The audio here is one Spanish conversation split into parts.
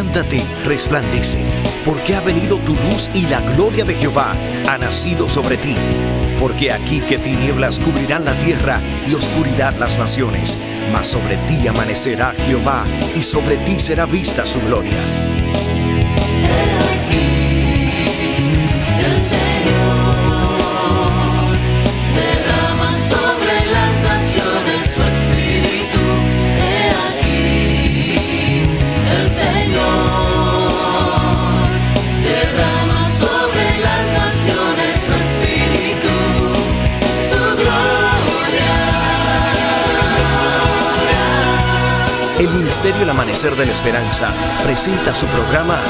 Levántate, resplandece, porque ha venido tu luz y la gloria de Jehová ha nacido sobre ti. Porque aquí que tinieblas cubrirán la tierra y oscuridad las naciones, mas sobre ti amanecerá Jehová y sobre ti será vista su gloria. El Ministerio El Amanecer de la Esperanza presenta su programa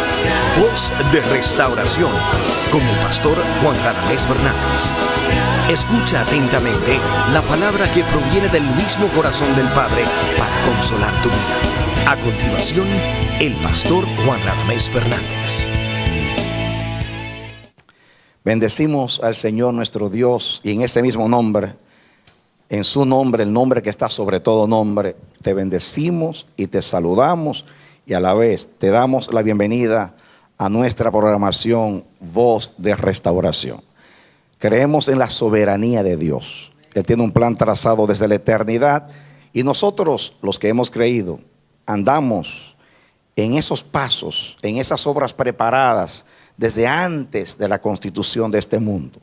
Voz de Restauración con el pastor Juan Radamés Fernández. Escucha atentamente la palabra que proviene del mismo corazón del Padre para consolar tu vida. A continuación, el pastor Juan Radamés Fernández. Bendecimos al Señor nuestro Dios y en ese mismo nombre, en su nombre, el nombre que está sobre todo nombre, te bendecimos y te saludamos y a la vez te damos la bienvenida a nuestra programación Voz de Restauración. Creemos en la soberanía de Dios. Él tiene un plan trazado desde la eternidad y nosotros, los que hemos creído, andamos en esos pasos, en esas obras preparadas desde antes de la constitución de este mundo.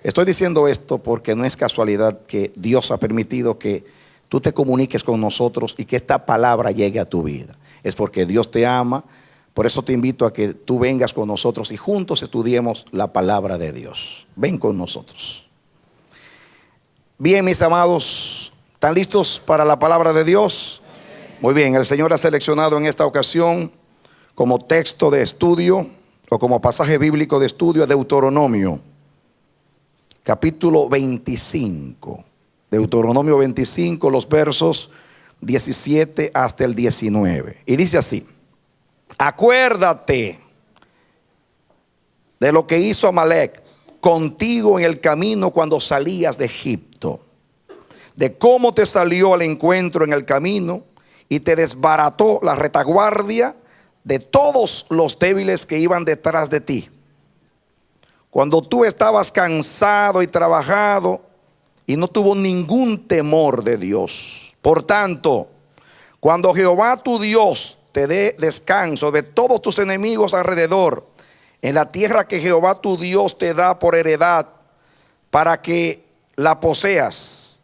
Estoy diciendo esto porque no es casualidad que Dios ha permitido que tú te comuniques con nosotros y que esta palabra llegue a tu vida. Es porque Dios te ama. Por eso te invito a que tú vengas con nosotros y juntos estudiemos la palabra de Dios. Ven con nosotros. Bien, mis amados, ¿están listos para la palabra de Dios? Muy bien, el Señor ha seleccionado en esta ocasión como texto de estudio o como pasaje bíblico de estudio Deuteronomio. Capítulo 25, Deuteronomio 25, los versos 17 hasta el 19. Y dice así: acuérdate de lo que hizo Amalec contigo en el camino cuando salías de Egipto, de cómo te salió al encuentro en el camino y te desbarató la retaguardia de todos los débiles que iban detrás de ti. Cuando tú estabas cansado y trabajado y no tuvo ningún temor de Dios. Por tanto, cuando Jehová tu Dios te dé descanso de todos tus enemigos alrededor, en la tierra que Jehová tu Dios te da por heredad, para que la poseas,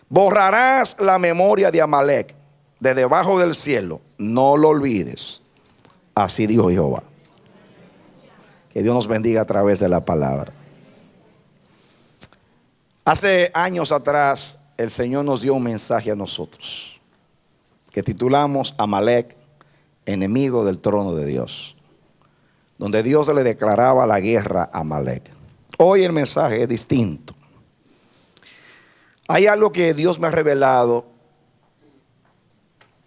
borrarás la memoria de Amalec de debajo del cielo. No lo olvides. Así dijo Jehová. Que Dios nos bendiga a través de la palabra. Hace años atrás el Señor nos dio un mensaje a nosotros que titulamos Amalec, enemigo del trono de Dios, donde Dios le declaraba la guerra a Amalec. Hoy el mensaje es distinto. Hay algo que Dios me ha revelado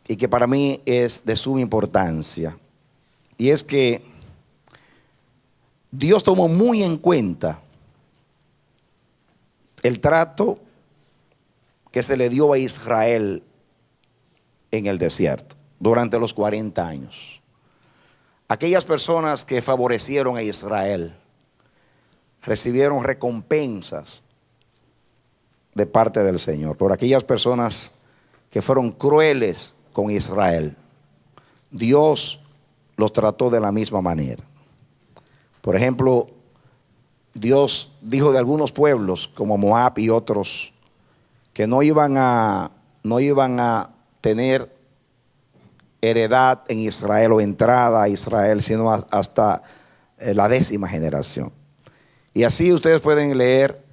y que para mí es de suma importancia, y es que Dios tomó muy en cuenta el trato que se le dio a Israel en el desierto durante los 40 años. Aquellas personas que favorecieron a Israel recibieron recompensas de parte del Señor. Por aquellas personas que fueron crueles con Israel, Dios los trató de la misma manera. Por ejemplo, Dios dijo de algunos pueblos como Moab y otros que no iban a tener heredad en Israel o entrada a Israel, sino hasta la 10ª generación. Y así ustedes pueden leer,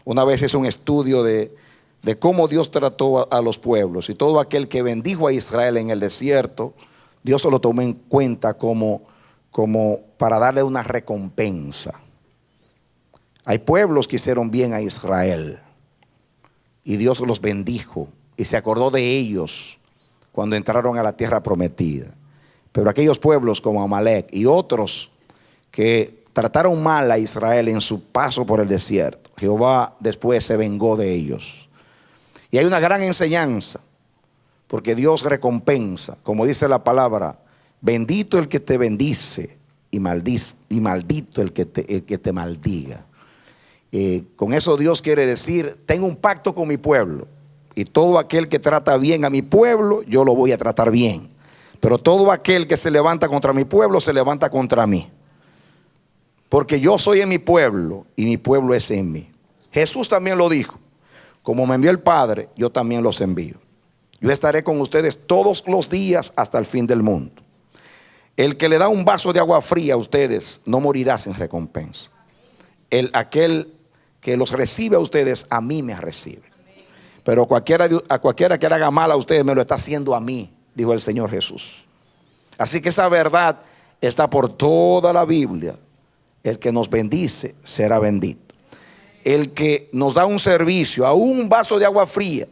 una vez es un estudio de cómo Dios trató a los pueblos, y todo aquel que bendijo a Israel en el desierto, Dios se lo tomó en cuenta como para darle una recompensa. Hay pueblos que hicieron bien a Israel y Dios los bendijo y se acordó de ellos cuando entraron a la tierra prometida. Pero aquellos pueblos como Amalec y otros que trataron mal a Israel en su paso por el desierto, Jehová después se vengó de ellos. Y hay una gran enseñanza, porque Dios recompensa, como dice la palabra, Bendito el que te bendice y maldito el que te maldiga. Con eso Dios quiere decir, tengo un pacto con mi pueblo, y todo aquel que trata bien a mi pueblo, yo lo voy a tratar bien. Pero todo aquel que se levanta contra mi pueblo, se levanta contra mí. Porque yo soy en mi pueblo y mi pueblo es en mí. Jesús también lo dijo: como me envió el Padre, yo también los envío. Yo estaré con ustedes todos los días hasta el fin del mundo. El que le da un vaso de agua fría a ustedes no morirá sin recompensa. Aquel que los recibe a ustedes, a mí me recibe. Pero a cualquiera que le haga mal a ustedes, me lo está haciendo a mí, dijo el Señor Jesús. Así que esa verdad está por toda la Biblia. El que nos bendice será bendito. El que nos da un servicio, a un vaso de agua fría.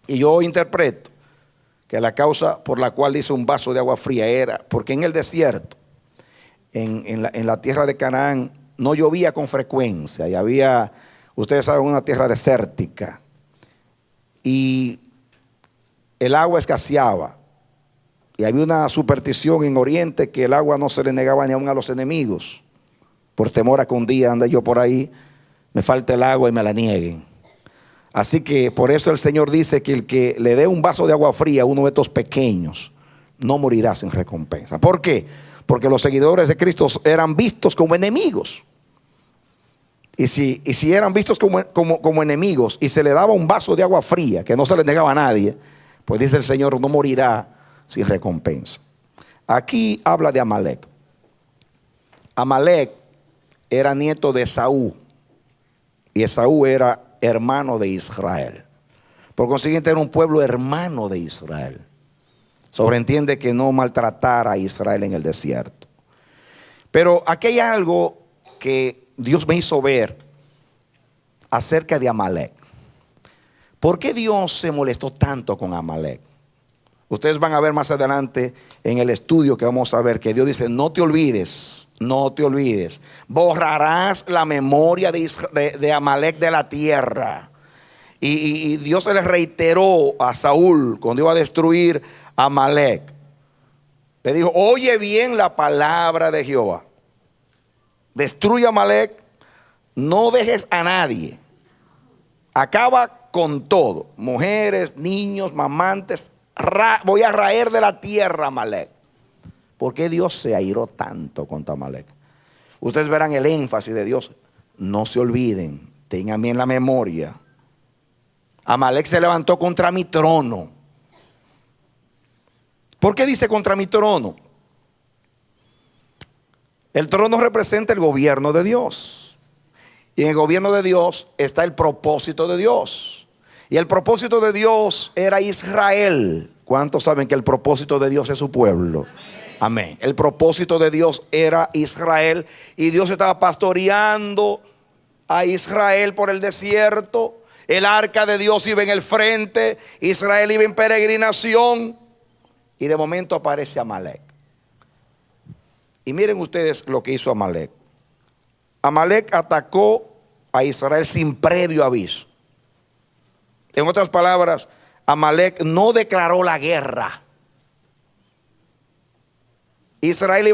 Y yo interpreto que la causa por la cual dice un vaso de agua fría era porque en el desierto, en la tierra de Canaán, no llovía con frecuencia. Y había, ustedes saben, una tierra desértica. Y el agua escaseaba. Y había una superstición en Oriente que el agua no se le negaba ni aún a los enemigos, por temor a que un día ande yo por ahí, me falte el agua y me la nieguen. Así que por eso el Señor dice que el que le dé un vaso de agua fría a uno de estos pequeños no morirá sin recompensa. ¿Por qué? Porque los seguidores de Cristo eran vistos como enemigos. Y si eran vistos como enemigos y se le daba un vaso de agua fría que no se le negaba a nadie, pues dice el Señor, no morirá sin recompensa. Aquí habla de Amalek. Amalek era nieto de Esaú, y Esaú era hermano de Israel. Por consiguiente era un pueblo hermano de Israel. Sobreentiende que no maltratara a Israel en el desierto. Pero aquí hay algo que Dios me hizo ver acerca de Amalek. ¿Por qué Dios se molestó tanto con Amalek? Ustedes van a ver más adelante en el estudio que vamos a ver que Dios dice: no te olvides, no te olvides, borrarás la memoria de Amalek de la tierra. Y Dios se le reiteró a Saúl cuando iba a destruir a Amalek. Le dijo: oye bien la palabra de Jehová. Destruye a Amalek, no dejes a nadie. Acaba con todo, mujeres, niños, mamantes. Voy a raer de la tierra a Amalek. ¿Por qué Dios se airó tanto contra Amalek? Ustedes verán el énfasis de Dios. No se olviden, tengan bien la memoria. Amalek se levantó contra mi trono. ¿Por qué dice contra mi trono? El trono representa el gobierno de Dios. Y en el gobierno de Dios está el propósito de Dios. Y el propósito de Dios era Israel. ¿Cuántos saben que el propósito de Dios es su pueblo? Amén. El propósito de Dios era Israel. Y Dios estaba pastoreando a Israel por el desierto. El arca de Dios iba en el frente. Israel iba en peregrinación. Y de momento aparece Amalek. Y miren ustedes lo que hizo Amalek. Amalek atacó a Israel sin previo aviso. En otras palabras, Amalek no declaró la guerra. Israel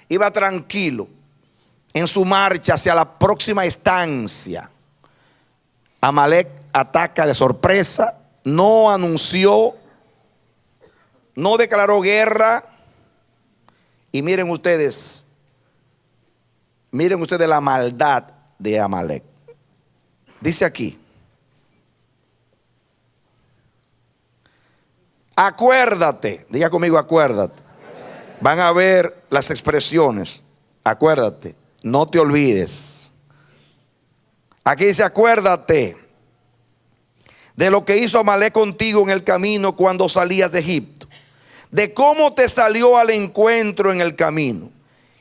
iba tranquilo en su marcha hacia la próxima estancia. Amalek ataca de sorpresa, no anunció, no declaró guerra. Y miren ustedes la maldad de Amalek. Dice aquí: acuérdate, diga conmigo, acuérdate. Van a ver las expresiones. Acuérdate, no te olvides. Aquí dice: acuérdate de lo que hizo Amalek contigo en el camino cuando salías de Egipto, de cómo te salió al encuentro en el camino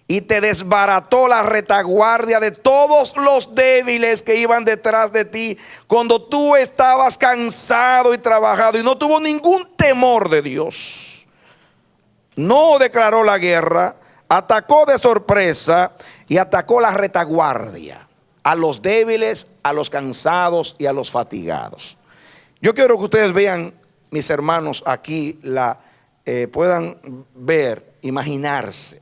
y te desbarató la retaguardia de todos los débiles que iban detrás de ti cuando tú estabas cansado y trabajado, y no tuvo ningún temor de Dios. No declaró la guerra, atacó de sorpresa y atacó la retaguardia, a los débiles, a los cansados y a los fatigados. Yo quiero que ustedes vean, mis hermanos, aquí puedan ver imaginarse.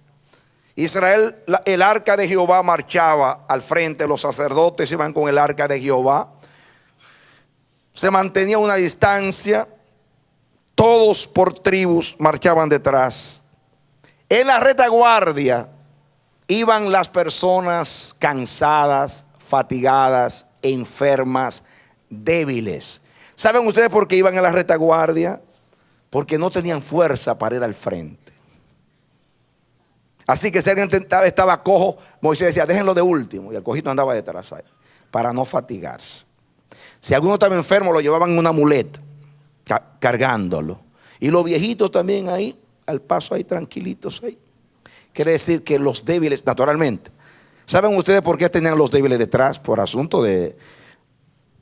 Israel, el arca de Jehová marchaba al frente, los sacerdotes iban con el arca de Jehová. Se mantenía una distancia, todos por tribus marchaban detrás. En la retaguardia iban las personas cansadas, fatigadas, enfermas, débiles. ¿Saben ustedes por qué iban a la retaguardia? Porque no tenían fuerza para ir al frente. Así que si alguien estaba cojo, Moisés decía, déjenlo de último. Y el cojito andaba detrás ahí, para no fatigarse. Si alguno estaba enfermo, lo llevaban en una muleta, cargándolo. Y los viejitos también ahí, al paso ahí, tranquilitos ahí. Quiere decir que los débiles, naturalmente. ¿Saben ustedes por qué tenían los débiles detrás? Por asunto de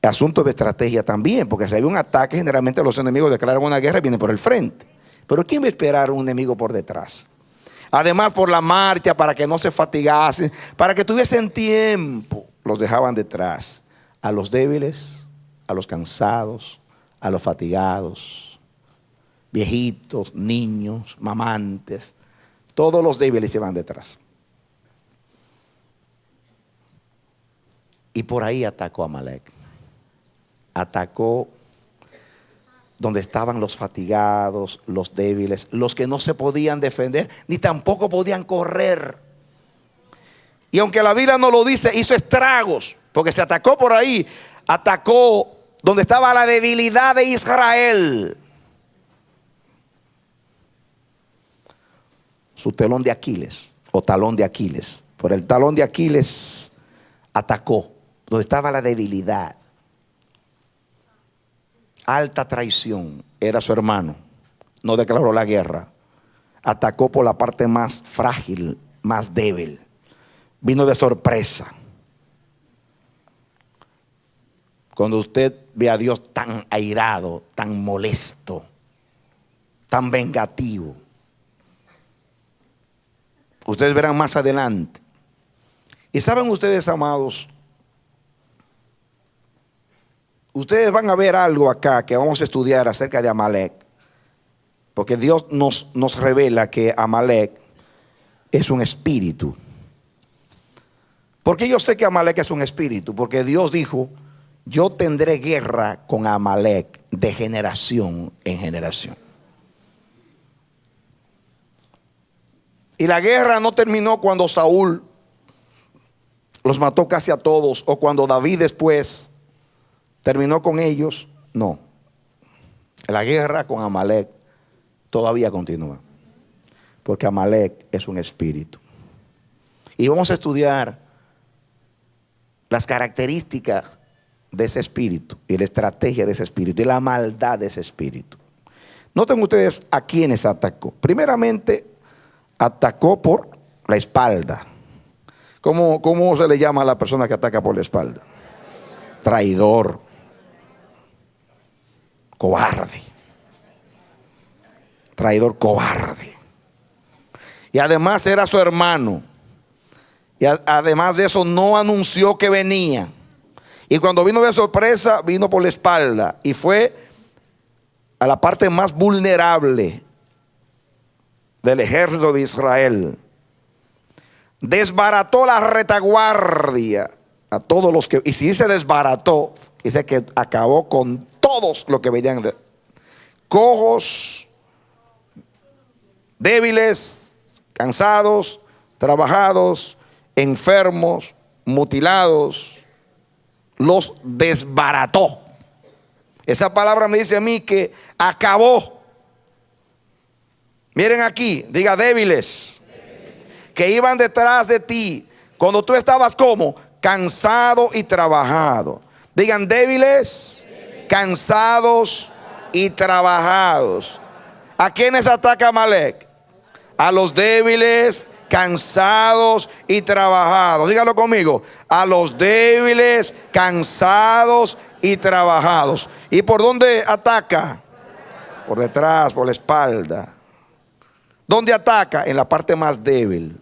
estrategia también. Porque si había un ataque, generalmente los enemigos declaran una guerra y vienen por el frente. Pero ¿quién va a esperar a un enemigo por detrás? Además, por la marcha, para que no se fatigasen, para que tuviesen tiempo, los dejaban detrás. A los débiles, a los cansados, a los fatigados, viejitos, niños, mamantes, todos los débiles se van detrás. Y por ahí atacó a Amalek. Atacó donde estaban los fatigados, los débiles, los que no se podían defender, ni tampoco podían correr. Y aunque la Biblia no lo dice, hizo estragos, porque se atacó por ahí. Atacó donde estaba la debilidad de Israel. Su telón de Aquiles, o talón de Aquiles. Por el talón de Aquiles atacó donde estaba la debilidad. Alta traición, era su hermano, no declaró la guerra, atacó por la parte más frágil, más débil, vino de sorpresa. Cuando usted ve a Dios tan airado, tan molesto, tan vengativo, ustedes verán más adelante. Y saben ustedes, amados, ustedes van a ver algo acá que vamos a estudiar acerca de Amalek. Porque Dios nos revela que Amalek es un espíritu. ¿Por qué yo sé que Amalek es un espíritu? Porque Dios dijo, yo tendré guerra con Amalek de generación en generación. Y la guerra no terminó cuando Saúl los mató casi a todos, o cuando David después terminó con ellos. No, la guerra con Amalek todavía continúa, porque Amalek es un espíritu. Y vamos a estudiar las características de ese espíritu y la estrategia de ese espíritu y la maldad de ese espíritu. Noten ustedes a quienes atacó. Primeramente atacó por la espalda. ¿Cómo se le llama a la persona que ataca por la espalda? Traidor, cobarde, traidor, cobarde. Y además era su hermano. Y además de eso no anunció que venía. Y cuando vino de sorpresa, vino por la espalda. Y fue a la parte más vulnerable del ejército de Israel. Desbarató la retaguardia a todos los que, y si se desbarató, dice que acabó con todos los que venían cojos, débiles, cansados, trabajados, enfermos, mutilados, los desbarató. Esa palabra me dice a mí que acabó. Miren aquí, diga débiles, que iban detrás de ti cuando tú estabas como cansado y trabajado. Digan débiles, cansados y trabajados. ¿A quiénes ataca Amalek? A los débiles, cansados y trabajados. Dígalo conmigo. A los débiles, cansados y trabajados. ¿Y por dónde ataca? Por detrás, por la espalda. ¿Dónde ataca? En la parte más débil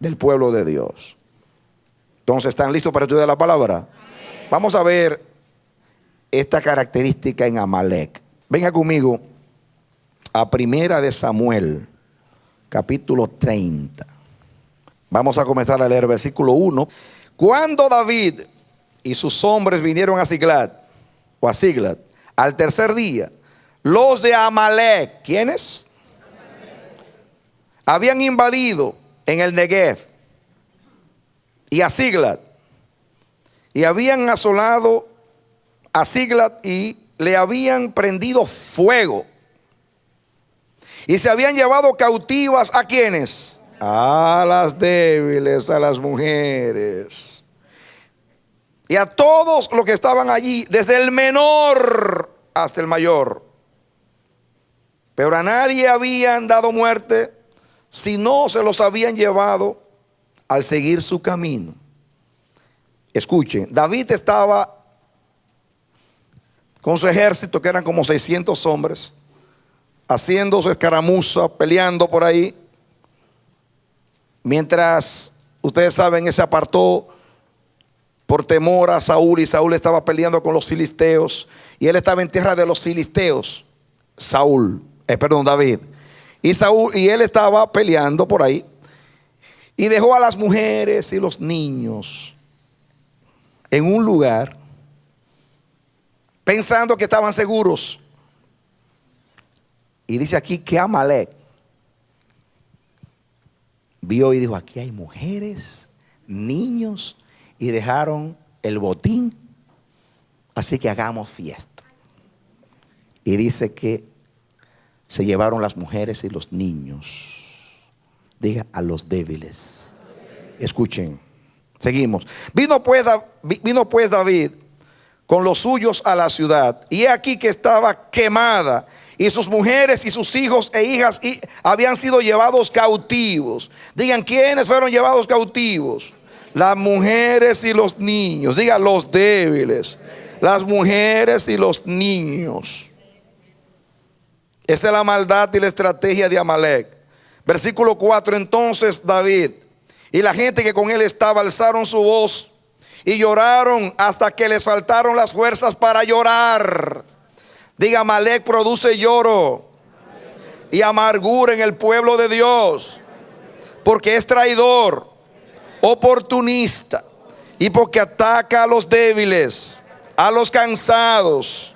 del pueblo de Dios. Entonces, ¿están listos para estudiar la palabra? Amén. Vamos a ver esta característica en Amalek. Venga conmigo a Primera de Samuel, capítulo 30. Vamos a comenzar a leer versículo 1. Cuando David y sus hombres vinieron a Siglat, al tercer día, los de Amalek, ¿quiénes? Habían invadido en el Negev y a Siglat, y habían asolado a Siglat y le habían prendido fuego, y se habían llevado cautivas ¿a quiénes? A las débiles, a las mujeres, y a todos los que estaban allí, desde el menor hasta el mayor. Pero a nadie habían dado muerte, sino se los habían llevado al seguir su camino. Escuchen, David estaba con su ejército, que eran como 600 hombres, haciendo su escaramuza, peleando por ahí. Mientras, ustedes saben, él se apartó por temor a Saúl, y Saúl estaba peleando con los filisteos, y él estaba en tierra de los filisteos, David. Y él estaba peleando por ahí, y dejó a las mujeres y los niños en un lugar, pensando que estaban seguros. Y dice aquí que Amalek vio y dijo: aquí hay mujeres, niños, y dejaron el botín, así que hagamos fiesta. Y dice que se llevaron las mujeres y los niños. Diga: a los débiles. Escuchen, seguimos. Vino pues David con los suyos a la ciudad, y he aquí que estaba quemada, y sus mujeres y sus hijos e hijas habían sido llevados cautivos. Digan: ¿quiénes fueron llevados cautivos? Las mujeres y los niños. Digan: los débiles, las mujeres y los niños. Esa es la maldad y la estrategia de Amalek. Versículo 4. Entonces David y la gente que con él estaba alzaron su voz y lloraron hasta que les faltaron las fuerzas para llorar. Diga: Amalek produce lloro y amargura en el pueblo de Dios, porque es traidor, oportunista, y porque ataca a los débiles, a los cansados.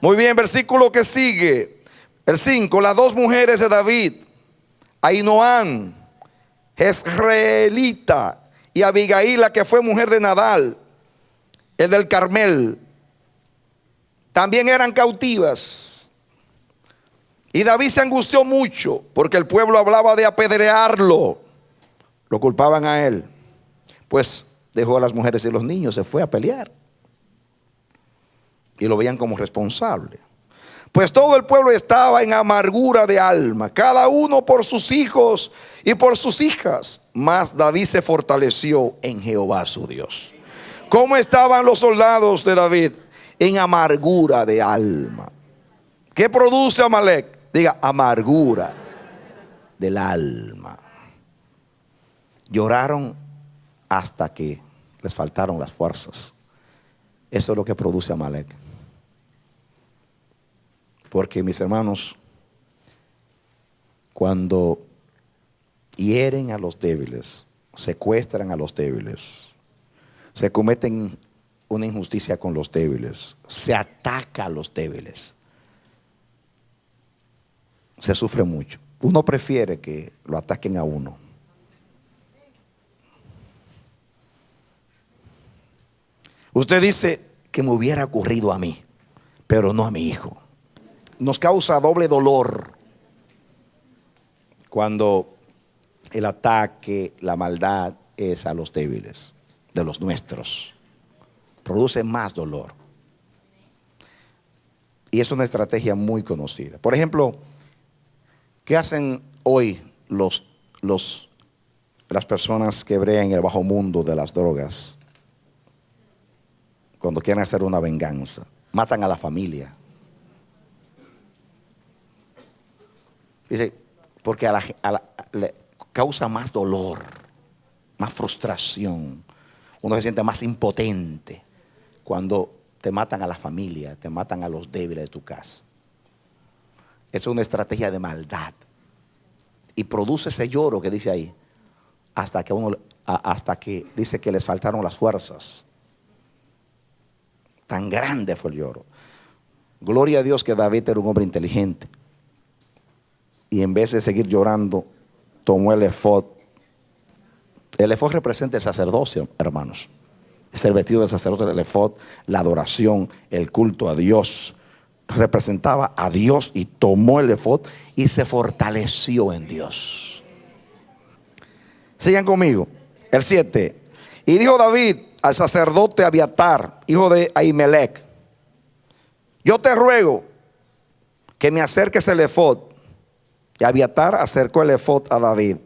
Muy bien, versículo que sigue, el 5. Las dos mujeres de David, Ahinoam, Jezreelita, y Abigail, la que fue mujer de Nadal, el del Carmel, también eran cautivas. Y David se angustió mucho, porque el pueblo hablaba de apedrearlo. Lo culpaban a él. Pues dejó a las mujeres y los niños, se fue a pelear, y lo veían como responsable. Pues todo el pueblo estaba en amargura de alma, cada uno por sus hijos y por sus hijas. Mas David se fortaleció en Jehová su Dios. ¿Cómo estaban los soldados de David? En amargura de alma. ¿Qué produce Amalek? Diga: amargura del alma. Lloraron hasta que les faltaron las fuerzas. Eso es lo que produce Amalek. Porque, mis hermanos, cuando hieren a los débiles, secuestran a los débiles, se cometen una injusticia con los débiles, se ataca a los débiles, se sufre mucho. Uno prefiere que lo ataquen a uno. Usted dice: que me hubiera ocurrido a mí, pero no a mi hijo. Nos causa doble dolor cuando el ataque, la maldad es a los débiles, de los nuestros. Produce más dolor. Y es una estrategia muy conocida. Por ejemplo, ¿qué hacen hoy las personas que bregan en el bajo mundo de las drogas? Cuando quieren hacer una venganza, matan a la familia. Dice: porque le causa más dolor, más frustración. Uno se siente más impotente cuando te matan a la familia, te matan a los débiles de tu casa. Es una estrategia de maldad. Y produce ese lloro que dice ahí, hasta que dice que les faltaron las fuerzas. Tan grande fue el lloro. Gloria a Dios que David era un hombre inteligente. Y en vez de seguir llorando, tomó el efod. El efod representa el sacerdocio, hermanos. Es el vestido del sacerdote, el efod, la adoración, el culto a Dios. Representaba a Dios y tomó el efod y se fortaleció en Dios. Sigan conmigo. El 7. Y dijo David al sacerdote Abiatar, hijo de Ahimelech: yo te ruego que me acerques el efod. Y Abiatar acercó el efod a David.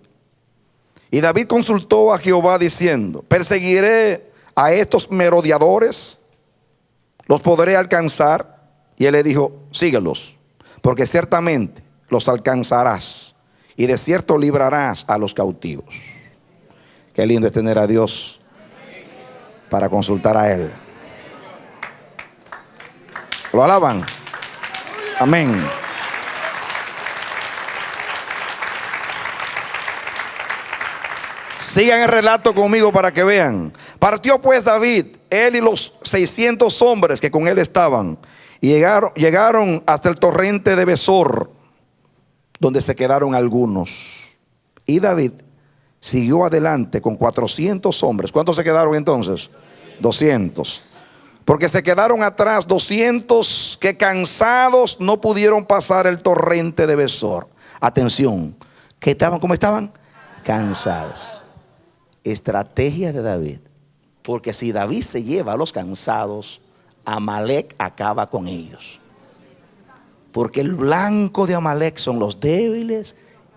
Y David consultó a Jehová diciendo: ¿perseguiré a estos merodeadores? ¿Los podré alcanzar? Y él le dijo: síguelos, porque ciertamente los alcanzarás, y de cierto librarás a los cautivos. Qué lindo es tener a Dios para consultar a Él. ¿Lo alaban? Amén. Sigan el relato conmigo para que vean. Partió pues David, él y los 600 hombres que con él estaban, y llegaron hasta el torrente de Besor, donde se quedaron algunos. Y David siguió adelante con 400 hombres. ¿Cuántos se quedaron entonces? 200. Porque se quedaron atrás 200 que cansados no pudieron pasar el torrente de Besor. Atención, ¿qué estaban? ¿Cómo estaban? Cansados. Estrategia de David. Porque si David se lleva a los cansados, Amalek acaba con ellos. Porque el blanco de Amalek son los débiles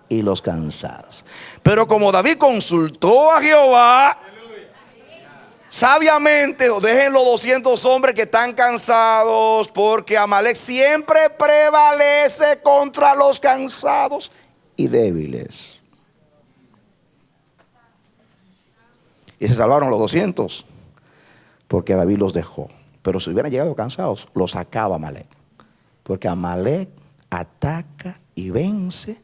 y los cansados. Pero como David consultó a Jehová, sabiamente, dejen los 200 hombres que están cansados, porque Amalek siempre prevalece contra los cansados y débiles. Y se salvaron los 200 porque David los dejó. Pero si hubieran llegado cansados, los sacaba Amalek. Porque Amalek ataca y vence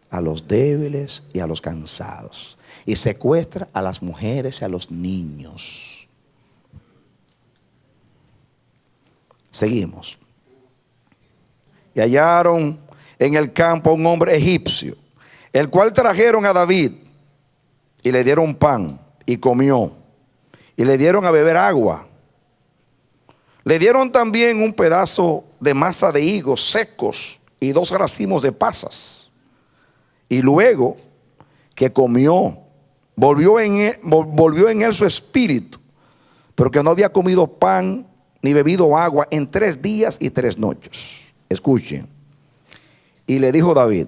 a los débiles y a los cansados. Y secuestra a las mujeres y a los niños. Seguimos. Y hallaron en el campo un hombre egipcio, el cual trajeron a David y le dieron pan y comió, y le dieron a beber agua. Le dieron también un pedazo de masa de higos secos y 2 racimos de pasas. Y luego que comió, volvió en él su espíritu, pero que no había comido pan ni bebido agua en 3 días y 3 noches. Escuchen. Y le dijo David: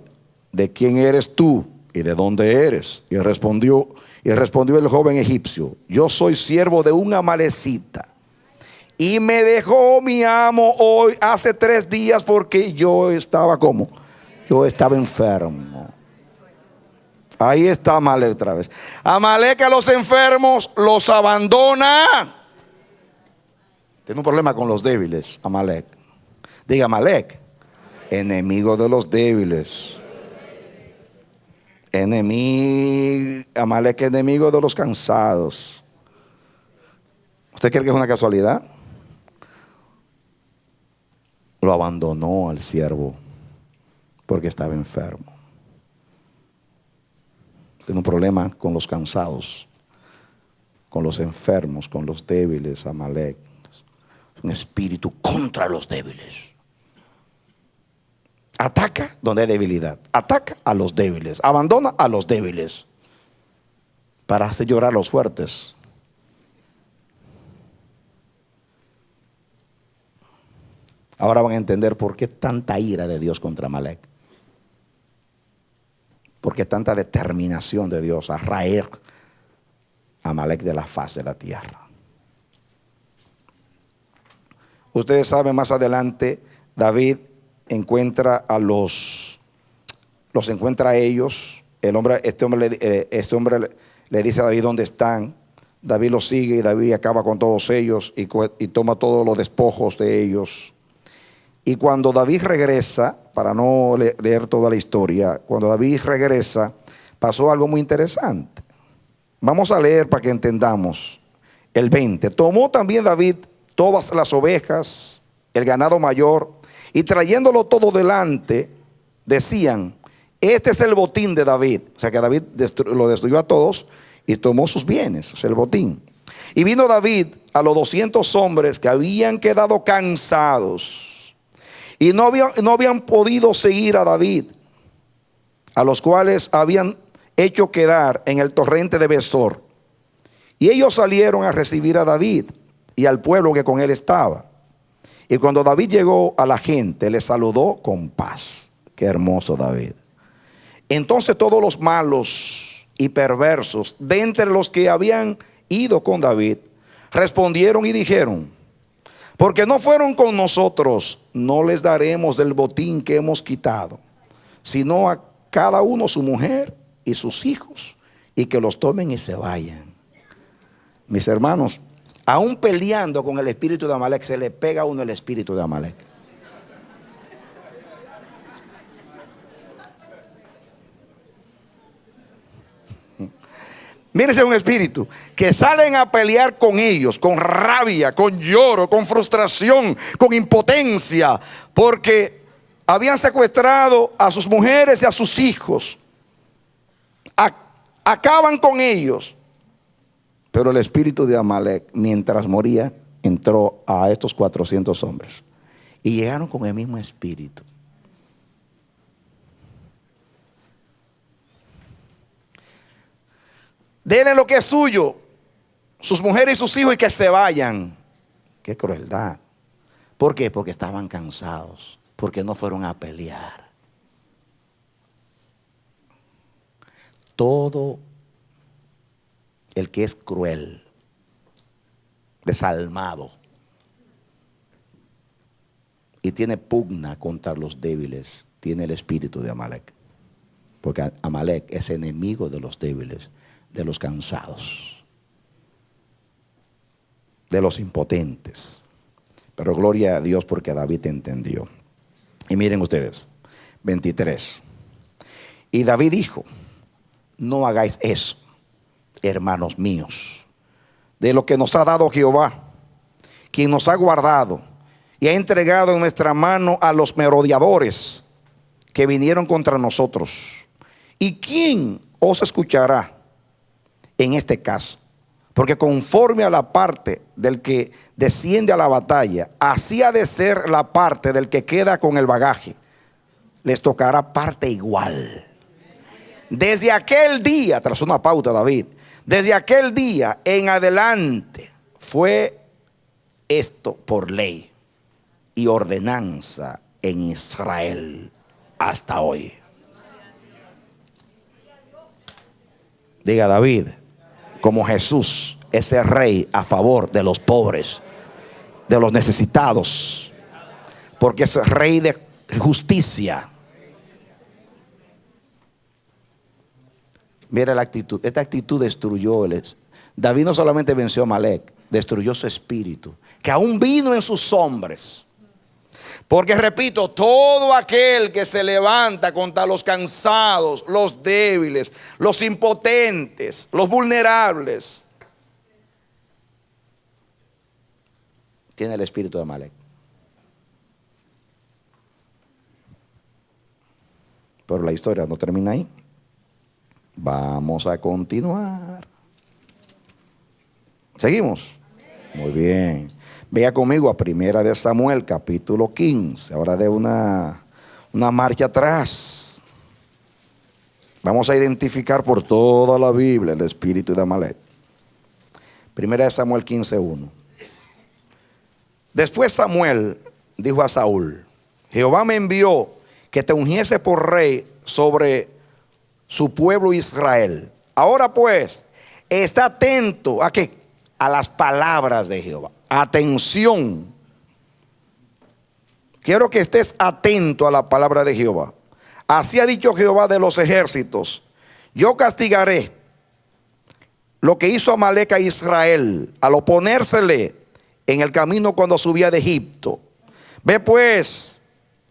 ¿de quién eres tú y de dónde eres? Y respondió el joven egipcio: yo soy siervo de un amalecita, y me dejó mi amo hoy hace 3 días porque yo estaba ¿cómo? Yo estaba enfermo. Ahí está Amalek otra vez. Amalek a los enfermos los abandona. Tiene un problema con los débiles, Amalek. Diga: Amalek, enemigo de los débiles. Amalek, enemigo de los cansados. ¿Usted cree que es una casualidad? Lo abandonó al siervo porque estaba enfermo. Tiene un problema con los cansados, con los enfermos, con los débiles. Amalek es un espíritu contra los débiles. Ataca donde hay debilidad. Ataca a los débiles. Abandona a los débiles para hacer llorar a los fuertes. Ahora van a entender por qué tanta ira de Dios contra Amalek. Por qué tanta determinación de Dios a raer a Amalek de la faz de la tierra. Ustedes saben, más adelante David encuentra a los encuentra a ellos. Este hombre le dice a David dónde están. David los sigue y David acaba con todos ellos y toma todos los despojos de ellos. Y cuando David regresa para no leer toda la historia, cuando David regresa, pasó algo muy interesante. Vamos a leer para que entendamos el 20. Tomó también David todas las ovejas, el ganado mayor, y trayéndolo todo delante, decían: este es el botín de David. O sea que David lo destruyó a todos y tomó sus bienes, es el botín. Y vino David a los 200 hombres que habían quedado cansados y no habían podido seguir a David, a los cuales habían hecho quedar en el torrente de Besor. Y ellos salieron a recibir a David y al pueblo que con él estaba. Y cuando David llegó a la gente, le saludó con paz. Qué hermoso David. Entonces todos los malos y perversos de entre los que habían ido con David respondieron y dijeron: porque no fueron con nosotros, no les daremos del botín que hemos quitado, sino a cada uno su mujer y sus hijos, y que los tomen y se vayan. Mis hermanos, aún peleando con el espíritu de Amalek, se le pega a uno el espíritu de Amalek. Mírense, un espíritu que salen a pelear con ellos, con rabia, con lloro, con frustración, con impotencia, porque habían secuestrado a sus mujeres y a sus hijos. Acaban con ellos. Pero el espíritu de Amalek, mientras moría, entró a estos 400 hombres y llegaron con el mismo espíritu. Denle lo que es suyo, sus mujeres y sus hijos, y que se vayan. Qué crueldad. ¿Por qué? Porque estaban cansados, porque no fueron a pelear. Todo el que es cruel, desalmado y tiene pugna contra los débiles, tiene el espíritu de Amalek. Porque Amalek es enemigo de los débiles, de los cansados, de los impotentes. Pero gloria a Dios porque David entendió. Y miren ustedes, 23. Y David dijo: no hagáis eso, hermanos míos, de lo que nos ha dado Jehová, quien nos ha guardado y ha entregado en nuestra mano a los merodeadores que vinieron contra nosotros. ¿Y quién os escuchará en este caso? Porque conforme a la parte del que desciende a la batalla, así ha de ser la parte del que queda con el bagaje. Les tocará parte igual. Desde aquel día, tras una pauta David, desde aquel día en adelante fue esto por ley y ordenanza en Israel hasta hoy. Diga David, como Jesús, ese rey a favor de los pobres, de los necesitados, porque es rey de justicia. Mira la actitud. Esta actitud destruyó. David no solamente venció a Amalek, destruyó su espíritu, que aún vino en sus hombres. Porque repito, todo aquel que se levanta contra los cansados, los débiles, los impotentes, los vulnerables, tiene el espíritu de Amalek. Pero la historia no termina ahí. Vamos a continuar. ¿Seguimos? Muy bien. Vea conmigo a 1 de Samuel, capítulo 15. Ahora de una marcha atrás. Vamos a identificar por toda la Biblia el espíritu de Amalek. 1 de Samuel 15:1. Después Samuel dijo a Saúl: Jehová me envió que te ungiese por rey sobre su pueblo Israel. Ahora pues, está atento a que a las palabras de Jehová. Atención. Quiero que estés atento a la palabra de Jehová. Así ha dicho Jehová de los ejércitos: yo castigaré lo que hizo Amalek a Israel al oponérsele en el camino cuando subía de Egipto. Ve pues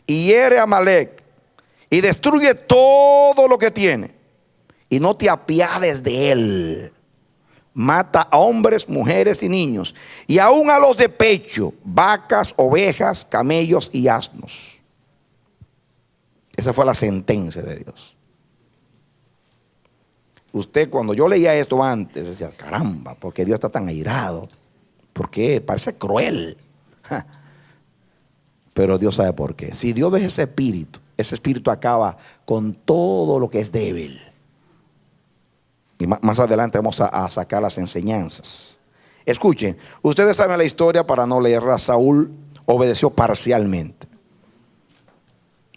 y hiere a Amalec y destruye todo lo que tiene y no te apiades de él. Mata a hombres, mujeres y niños, y aún a los de pecho, vacas, ovejas, camellos y asnos. Esa fue la sentencia de Dios. Usted, cuando yo leía esto antes, decía, caramba, ¿por qué Dios está tan airado? ¿Por qué? Parece cruel. Pero Dios sabe por qué. Si Dios ve ese espíritu acaba con todo lo que es débil. Y más adelante vamos a sacar las enseñanzas. Escuchen, ustedes saben la historia, para no leerla. Saúl obedeció parcialmente.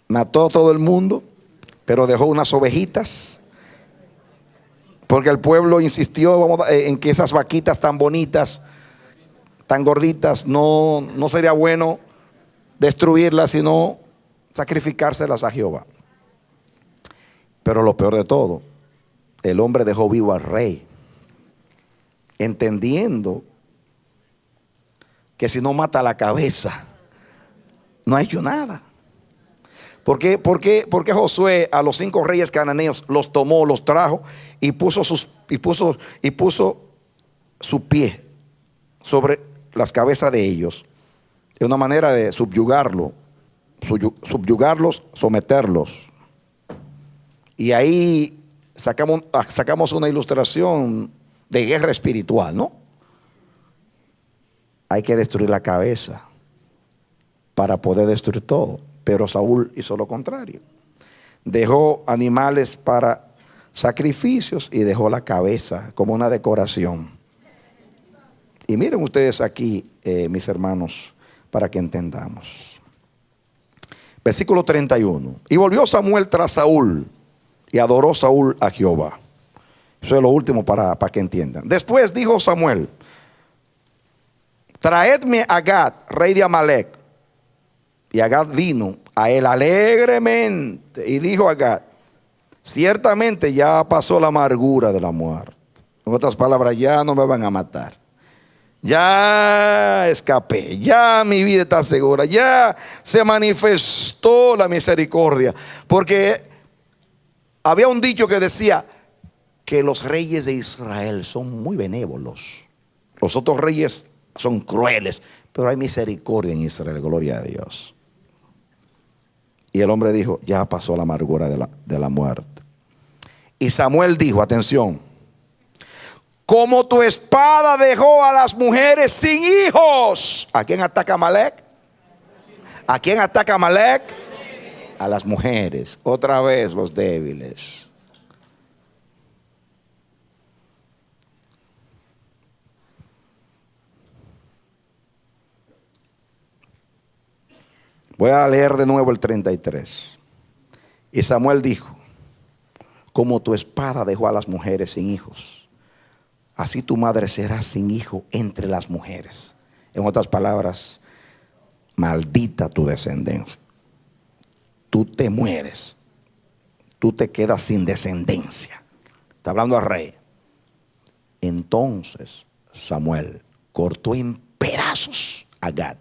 Mató a todo el mundo, pero dejó unas ovejitas, porque el pueblo insistió en que esas vaquitas tan bonitas, tan gorditas, no sería bueno destruirlas, sino sacrificárselas a Jehová. Pero lo peor de todo, el hombre dejó vivo al rey, entendiendo que si no mata la cabeza, no ha hecho nada. ¿Por qué Josué a los 5 reyes cananeos los tomó, los trajo y puso su pie sobre las cabezas de ellos? Es una manera de subyugarlos, someterlos. Y ahí sacamos una ilustración de guerra espiritual, ¿no? Hay que destruir la cabeza para poder destruir todo. Pero Saúl hizo lo contrario. Dejó animales para sacrificios y dejó la cabeza como una decoración. Y miren ustedes aquí, mis hermanos, para que entendamos. Versículo 31. Y volvió Samuel tras Saúl, y adoró Saúl a Jehová. Eso es lo último para que entiendan. Después dijo Samuel: traedme a Gad, rey de Amalec. Y Agag vino a él alegremente y dijo a Agag: ciertamente ya pasó la amargura de la muerte. En otras palabras, ya no me van a matar. Ya escapé, ya mi vida está segura, ya se manifestó la misericordia. Porque había un dicho que decía que los reyes de Israel son muy benévolos. Los otros reyes son crueles, pero hay misericordia en Israel, gloria a Dios. Y el hombre dijo: ya pasó la amargura de la muerte. Y Samuel dijo, atención: como tu espada dejó a las mujeres sin hijos. ¿A quién ataca Amalec? ¿A quién ataca Amalec? A las mujeres. Otra vez los débiles. Voy a leer de nuevo el 33. Y Samuel dijo: como tu espada dejó a las mujeres sin hijos, así tu madre será sin hijo entre las mujeres. En otras palabras, maldita tu descendencia. Tú te mueres, tú te quedas sin descendencia. Está hablando al rey. Entonces Samuel cortó en pedazos a Gad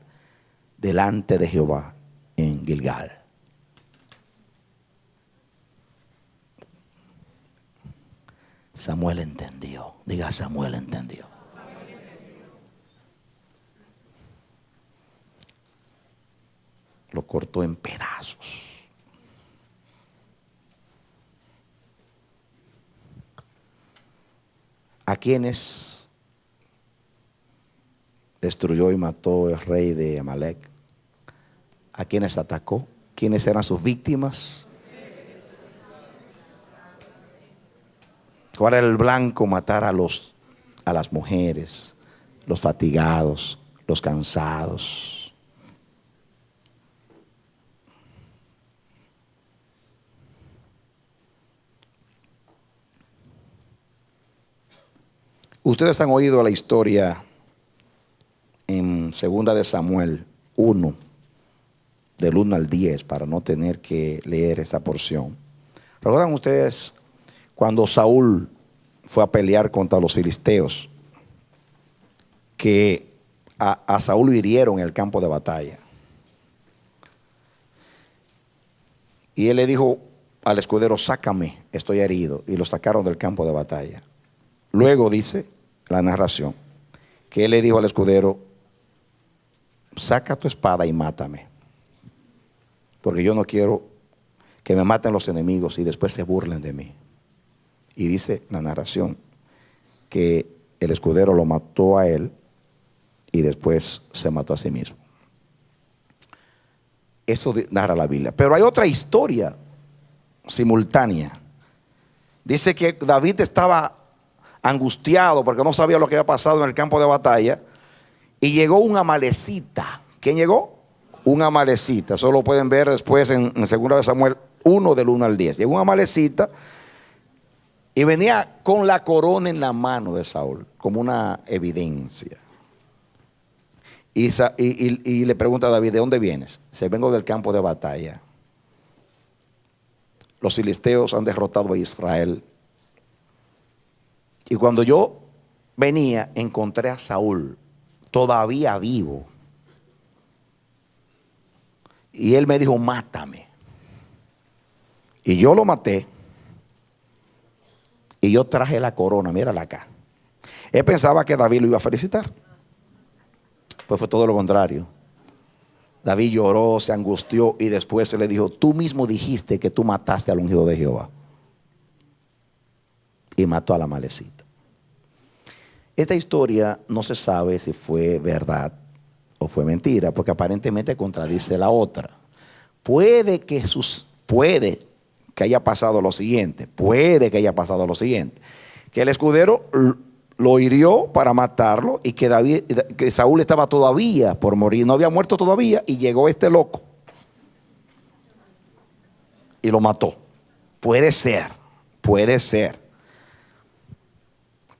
delante de Jehová en Gilgal. Samuel entendió. Diga: Samuel entendió. Lo cortó en pedazos. ¿A quiénes destruyó y mató el rey de Amalec? ¿A quiénes atacó? ¿Quiénes eran sus víctimas? ¿Cuál era el blanco? Matar a las mujeres, los fatigados, los cansados. Ustedes han oído la historia en 2 de Samuel 1, del 1 al 10, para no tener que leer esa porción. ¿Recuerdan ustedes cuando Saúl fue a pelear contra los filisteos? Que a Saúl lo hirieron en el campo de batalla. Y él le dijo al escudero: sácame, estoy herido. Y lo sacaron del campo de batalla. Luego dice la narración que él le dijo al escudero: saca tu espada y mátame, porque yo no quiero que me maten los enemigos y después se burlen de mí. Y dice la narración que el escudero lo mató a él y después se mató a sí mismo. Eso narra la Biblia. Pero hay otra historia simultánea. Dice que David estaba angustiado porque no sabía lo que había pasado en el campo de batalla, y llegó un amalecita. ¿Quién llegó? Un amalecita. Eso lo pueden ver después en 2 de Samuel 1, del 1 al 10. Llegó un amalecita y venía con la corona en la mano de Saúl, como una evidencia. Y le pregunta a David: ¿de dónde vienes? Dice: vengo del campo de batalla. Los filisteos han derrotado a Israel. Y cuando yo venía, encontré a Saúl todavía vivo. Y él me dijo: mátame. Y yo lo maté. Y yo traje la corona, mírala acá. Él pensaba que David lo iba a felicitar. Pues fue todo lo contrario. David lloró, se angustió y después se le dijo: tú mismo dijiste que tú mataste al ungido de Jehová. Y mató a la amalecita. Esta historia no se sabe si fue verdad o fue mentira, porque aparentemente contradice la otra. Puede que haya pasado lo siguiente. Que el escudero lo hirió para matarlo y que Saúl estaba todavía por morir, no había muerto todavía, y llegó este loco y lo mató. Puede ser.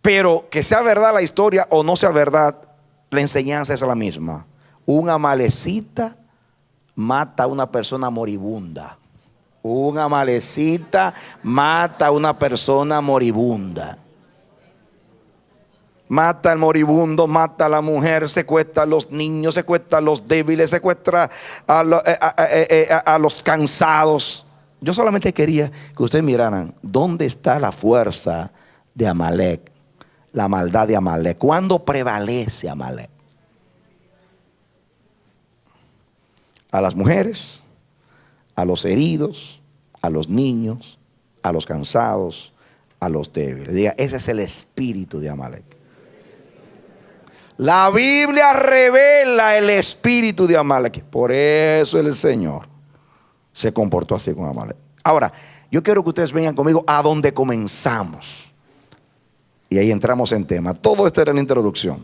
Pero que sea verdad la historia o no sea verdad, la enseñanza es la misma. Un amalecita mata a una persona moribunda. Un amalecita mata a una persona moribunda. Mata al moribundo, mata a la mujer, secuestra a los niños, secuestra a los débiles, secuestra a los cansados. Yo solamente quería que ustedes miraran dónde está la fuerza de Amalek, la maldad de Amalek. ¿Cuándo prevalece Amalek? A las mujeres, a los heridos, a los niños, a los cansados, a los débiles. Diga: ese es el espíritu de Amalek. La Biblia revela el espíritu de Amalek. Por eso el Señor se comportó así con Amalek. Ahora, yo quiero que ustedes vengan conmigo a donde comenzamos. Y ahí entramos en tema. Todo esto era la introducción.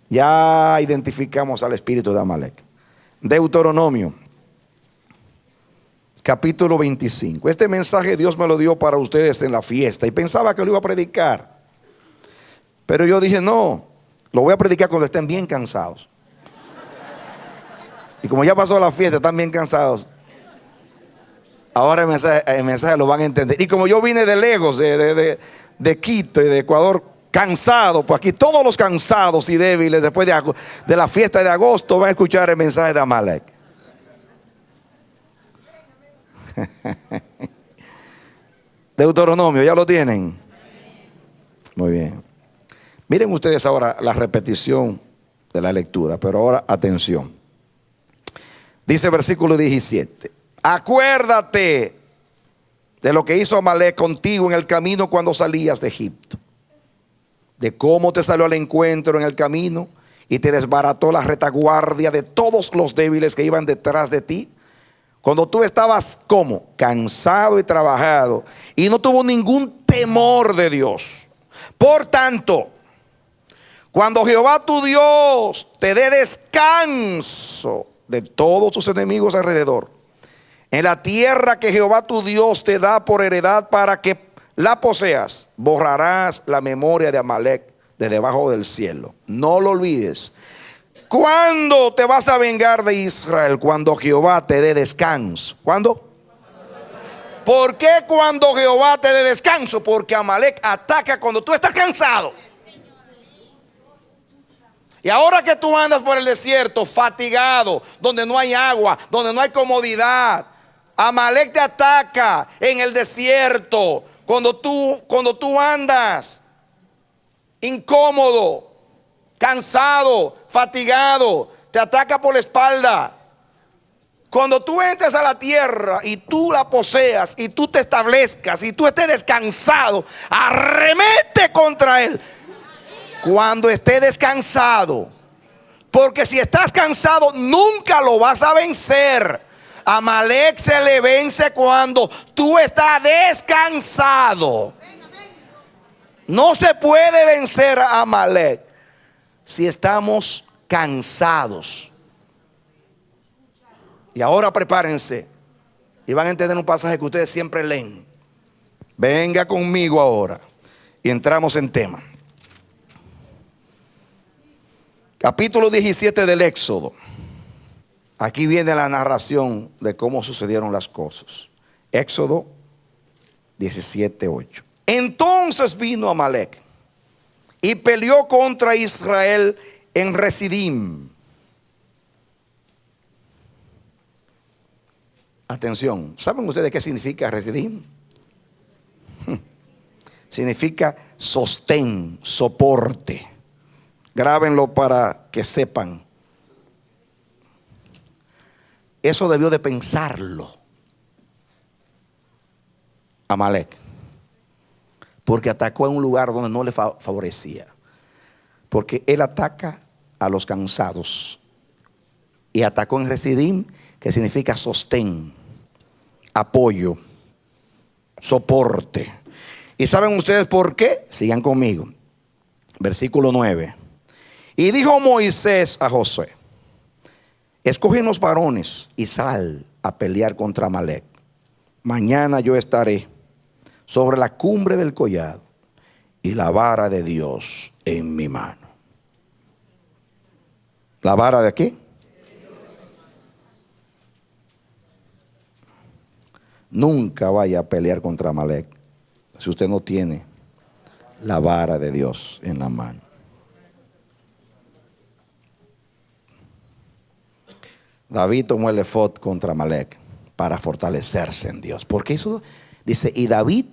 Ya identificamos al espíritu de Amalek. Deuteronomio, capítulo 25. Este mensaje Dios me lo dio para ustedes en la fiesta y pensaba que lo iba a predicar. Pero yo dije: no, lo voy a predicar cuando estén bien cansados. Y como ya pasó la fiesta, están bien cansados. Ahora el mensaje lo van a entender. Y como yo vine de lejos, de Quito y de Ecuador, cansado, pues aquí todos los cansados y débiles después de la fiesta de agosto van a escuchar el mensaje de Amalek. Deuteronomio, ¿ya lo tienen? Muy bien. Miren ustedes ahora la repetición de la lectura, pero ahora atención. Dice versículo 17: acuérdate de lo que hizo Amalek contigo en el camino cuando salías de Egipto, de cómo te salió al encuentro en el camino y te desbarató la retaguardia de todos los débiles que iban detrás de ti, cuando tú estabas como cansado y trabajado, y no tuvo ningún temor de Dios. Por tanto, cuando Jehová tu Dios te dé descanso de todos tus enemigos alrededor, en la tierra que Jehová tu Dios te da por heredad para que la poseas, borrarás la memoria de Amalek de debajo del cielo. No lo olvides. ¿Cuándo te vas a vengar de Israel? Cuando Jehová te dé descanso. ¿Cuándo? ¿Por qué cuando Jehová te dé descanso? Porque Amalek ataca cuando tú estás cansado. Y ahora que tú andas por el desierto fatigado, donde no hay agua, donde no hay comodidad, Amalek te ataca en el desierto. Cuando tú andas incómodo, cansado, fatigado, te ataca por la espalda. Cuando tú entres a la tierra y tú la poseas y tú te establezcas y tú estés descansado, arremete contra él. Cuando esté descansado, porque si estás cansado nunca lo vas a vencer. Amalek se le vence cuando tú estás descansado. No se puede vencer a Amalek si estamos cansados. Y ahora prepárense y van a entender un pasaje que ustedes siempre leen. Venga conmigo ahora y entramos en tema. Capítulo 17 del Éxodo. Aquí viene la narración de cómo sucedieron las cosas. Éxodo 17:8. Entonces vino Amalek y peleó contra Israel en Residim. Atención, ¿saben ustedes qué significa Residim? Significa sostén, soporte. Grábenlo para que sepan. Eso debió de pensarlo Amalek, porque atacó en un lugar donde no le favorecía. Porque él ataca a los cansados. Y atacó en Residim, que significa sostén, apoyo, soporte. ¿Y saben ustedes por qué? Sigan conmigo. Versículo 9. Y dijo Moisés a Josué: escoge unos varones y sal a pelear contra Amalek. Mañana yo estaré sobre la cumbre del collado y la vara de Dios en mi mano. ¿La vara de qué? Nunca vaya a pelear contra Amalek si usted no tiene la vara de Dios en la mano. David tomó el efod contra Amalek para fortalecerse en Dios. Porque eso dice, y David,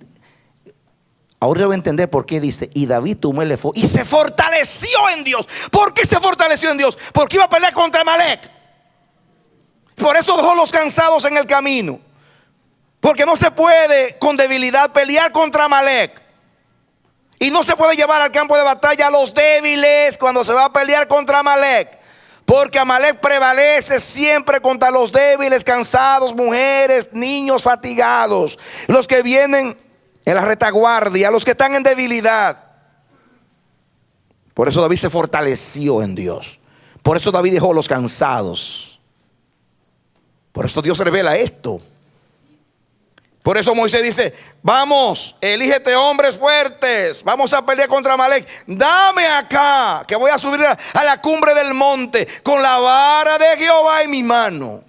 ahora yo voy a entender por qué dice, y David tomó el efod y se fortaleció en Dios. ¿Por qué se fortaleció en Dios? Porque iba a pelear contra Amalek. Por eso dejó los cansados en el camino. Porque no se puede con debilidad pelear contra Amalek. Y no se puede llevar al campo de batalla a los débiles cuando se va a pelear contra Amalek. Porque Amalek prevalece siempre contra los débiles, cansados, mujeres, niños fatigados, los que vienen en la retaguardia, los que están en debilidad. Por eso David se fortaleció en Dios. Por eso David dejó los cansados. Por eso Dios revela esto. Por eso Moisés dice: vamos, elígete hombres fuertes, vamos a pelear contra Amalek. Dame acá, que voy a subir a la cumbre del monte con la vara de Jehová en mi mano.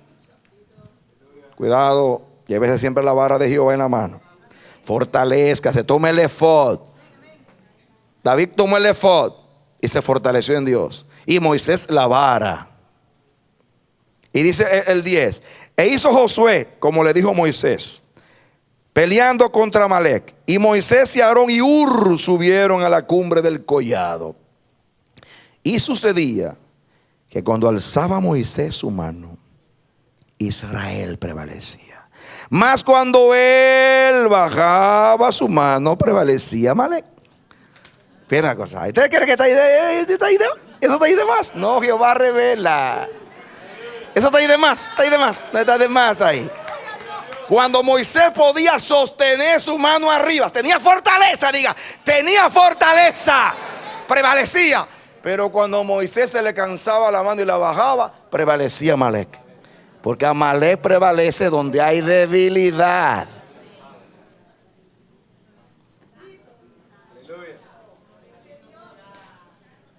Cuidado, llévese siempre la vara de Jehová en la mano. Fortalezcase, tome el efod. David tomó el efod y se fortaleció en Dios. Y Moisés la vara. Y dice el 10: e hizo Josué como le dijo Moisés, peleando contra Amalek. Y Moisés y Aarón y Hur subieron a la cumbre del collado. Y sucedía que cuando alzaba Moisés su mano, Israel prevalecía. Mas cuando él bajaba su mano, prevalecía Amalek. Fíjense una cosa. ¿Ustedes creen que está ahí de más? ¿Eso está ahí de más? No, Jehová revela. Eso está ahí de más. Está ahí de más. No está de más ahí. Cuando Moisés podía sostener su mano arriba, tenía fortaleza, tenía fortaleza, prevalecía. Pero cuando Moisés se le cansaba la mano y la bajaba, prevalecía Amalek. Porque Amalek prevalece donde hay debilidad.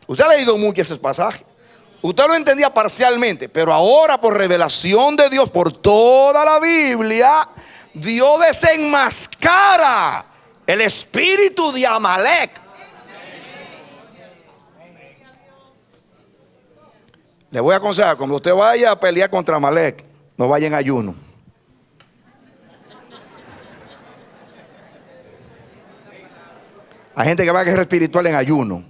Usted ha leído mucho ese pasaje. Usted lo entendía parcialmente, pero ahora por revelación de Dios, por toda la Biblia, Dios desenmascara el espíritu de Amalek. Le voy a aconsejar, cuando usted vaya a pelear contra Amalek, no vaya en ayuno. Hay gente que va a guerra espiritual en ayuno.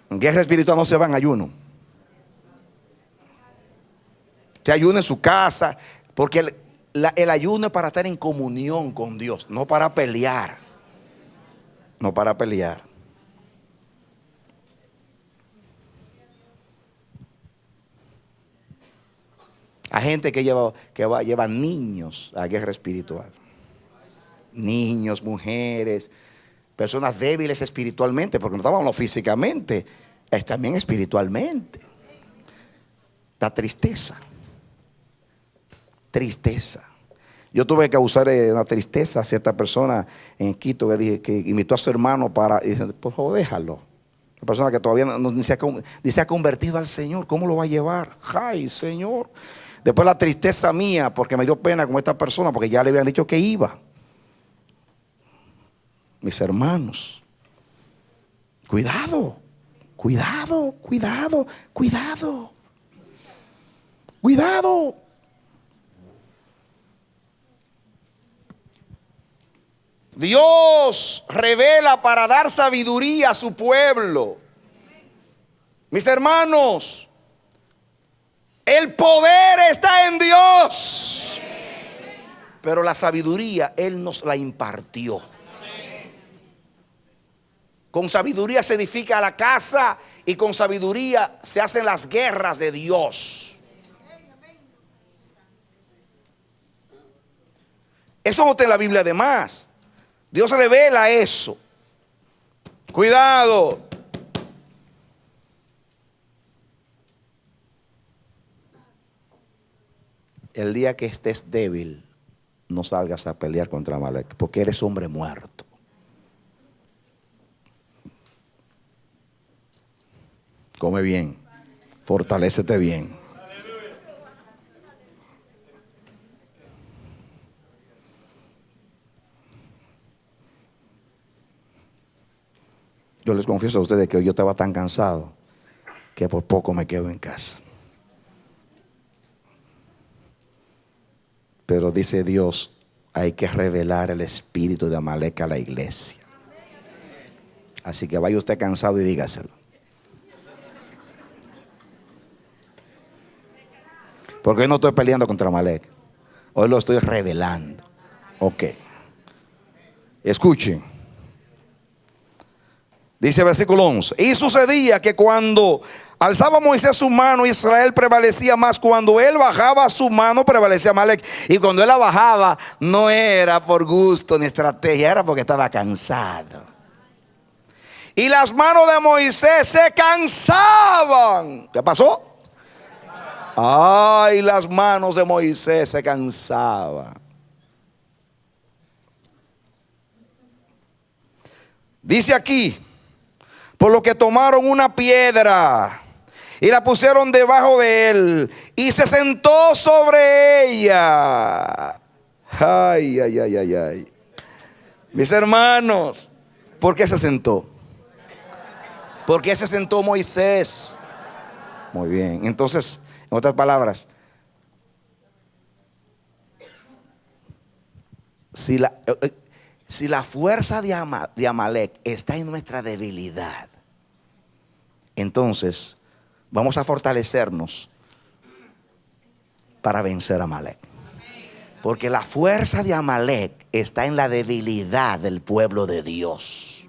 En guerra espiritual no se va en ayuno. Se ayuna en su casa, porque el ayuno es para estar en comunión con Dios, no para pelear. No para pelear. Hay gente que lleva niños a guerra espiritual. Niños, mujeres, personas débiles espiritualmente, porque no estamos físicamente, es también espiritualmente. La tristeza. Tristeza. Yo tuve que usar una tristeza a cierta persona en Quito que invitó a su hermano y dice, por favor, déjalo. Una persona que todavía ni se ha convertido al Señor, ¿cómo lo va a llevar? Ay, Señor. Después la tristeza mía, porque me dio pena con esta persona, porque ya le habían dicho que iba. Mis hermanos, cuidado, cuidado, cuidado, cuidado, cuidado. Dios revela para dar sabiduría a su pueblo. Mis hermanos, el poder está en Dios, pero la sabiduría Él nos la impartió. Con sabiduría se edifica la casa y con sabiduría se hacen las guerras de Dios. Eso no está en la Biblia además. Dios revela eso. Cuidado. El día que estés débil, no salgas a pelear contra Amalek, porque eres hombre muerto. Come bien, fortalécete bien. Yo les confieso a ustedes que hoy yo estaba tan cansado que por poco me quedo en casa. Pero dice Dios, hay que revelar el espíritu de Amalek a la iglesia. Así que vaya usted cansado y dígaselo. Porque hoy no estoy peleando contra Amalek. Hoy lo estoy revelando. Ok. Escuchen. Dice versículo 11. Y sucedía que cuando alzaba Moisés su mano, Israel prevalecía más. Cuando él bajaba su mano, prevalecía Amalek. Y cuando él la bajaba, no era por gusto ni estrategia, era porque estaba cansado. Y las manos de Moisés se cansaban. ¿Qué pasó? Ay, las manos de Moisés se cansaban. Dice aquí, por lo que tomaron una piedra y la pusieron debajo de él y se sentó sobre ella. Ay, ay, ay, ay, ay. Mis hermanos, ¿por qué se sentó? ¿Por qué se sentó Moisés? Muy bien, entonces, en otras palabras, si la fuerza de Amalek está en nuestra debilidad, entonces vamos a fortalecernos para vencer a Amalek. Porque la fuerza de Amalek está en la debilidad del pueblo de Dios.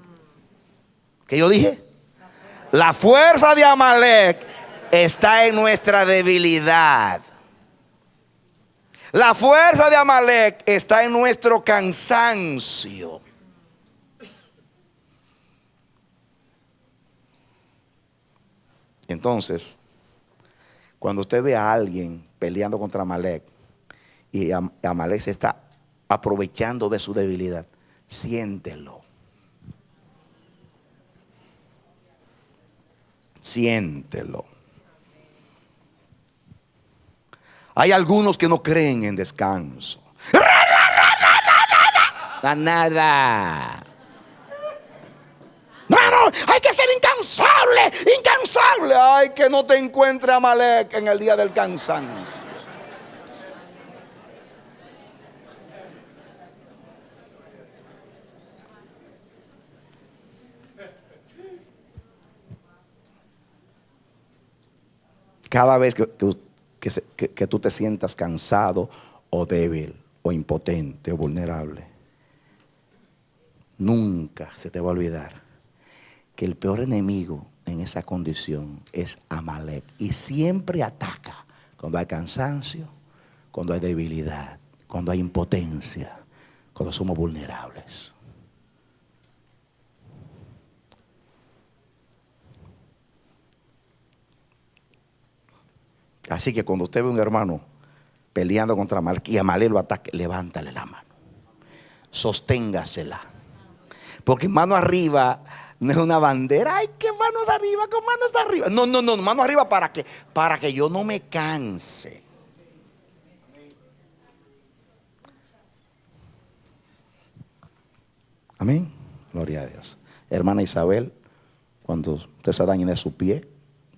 ¿Qué yo dije? La fuerza de Amalek está en nuestra debilidad. La fuerza de Amalek está en nuestro cansancio. Entonces, cuando usted ve a alguien peleando contra Amalek y Amalek se está aprovechando de su debilidad, siéntelo. Siéntelo. Hay algunos que no creen en descanso. Nada. No, no, Señor, hay que ser incansable, incansable. Ay, que no te encuentre Amalek en el día del cansancio. Cada vez que tú te sientas cansado o débil o impotente o vulnerable, nunca se te va a olvidar que el peor enemigo en esa condición es Amalek. Y siempre ataca cuando hay cansancio, cuando hay debilidad, cuando hay impotencia, cuando somos vulnerables. Así que cuando usted ve a un hermano peleando contra Amalek y Amalek lo ataque, levántale la mano, sosténgasela, porque mano arriba no es una bandera. Ay, que manos arriba, con manos arriba. No, mano arriba para que yo no me canse. Amén. Gloria a Dios. Hermana Isabel, cuando usted se dañe de su pie,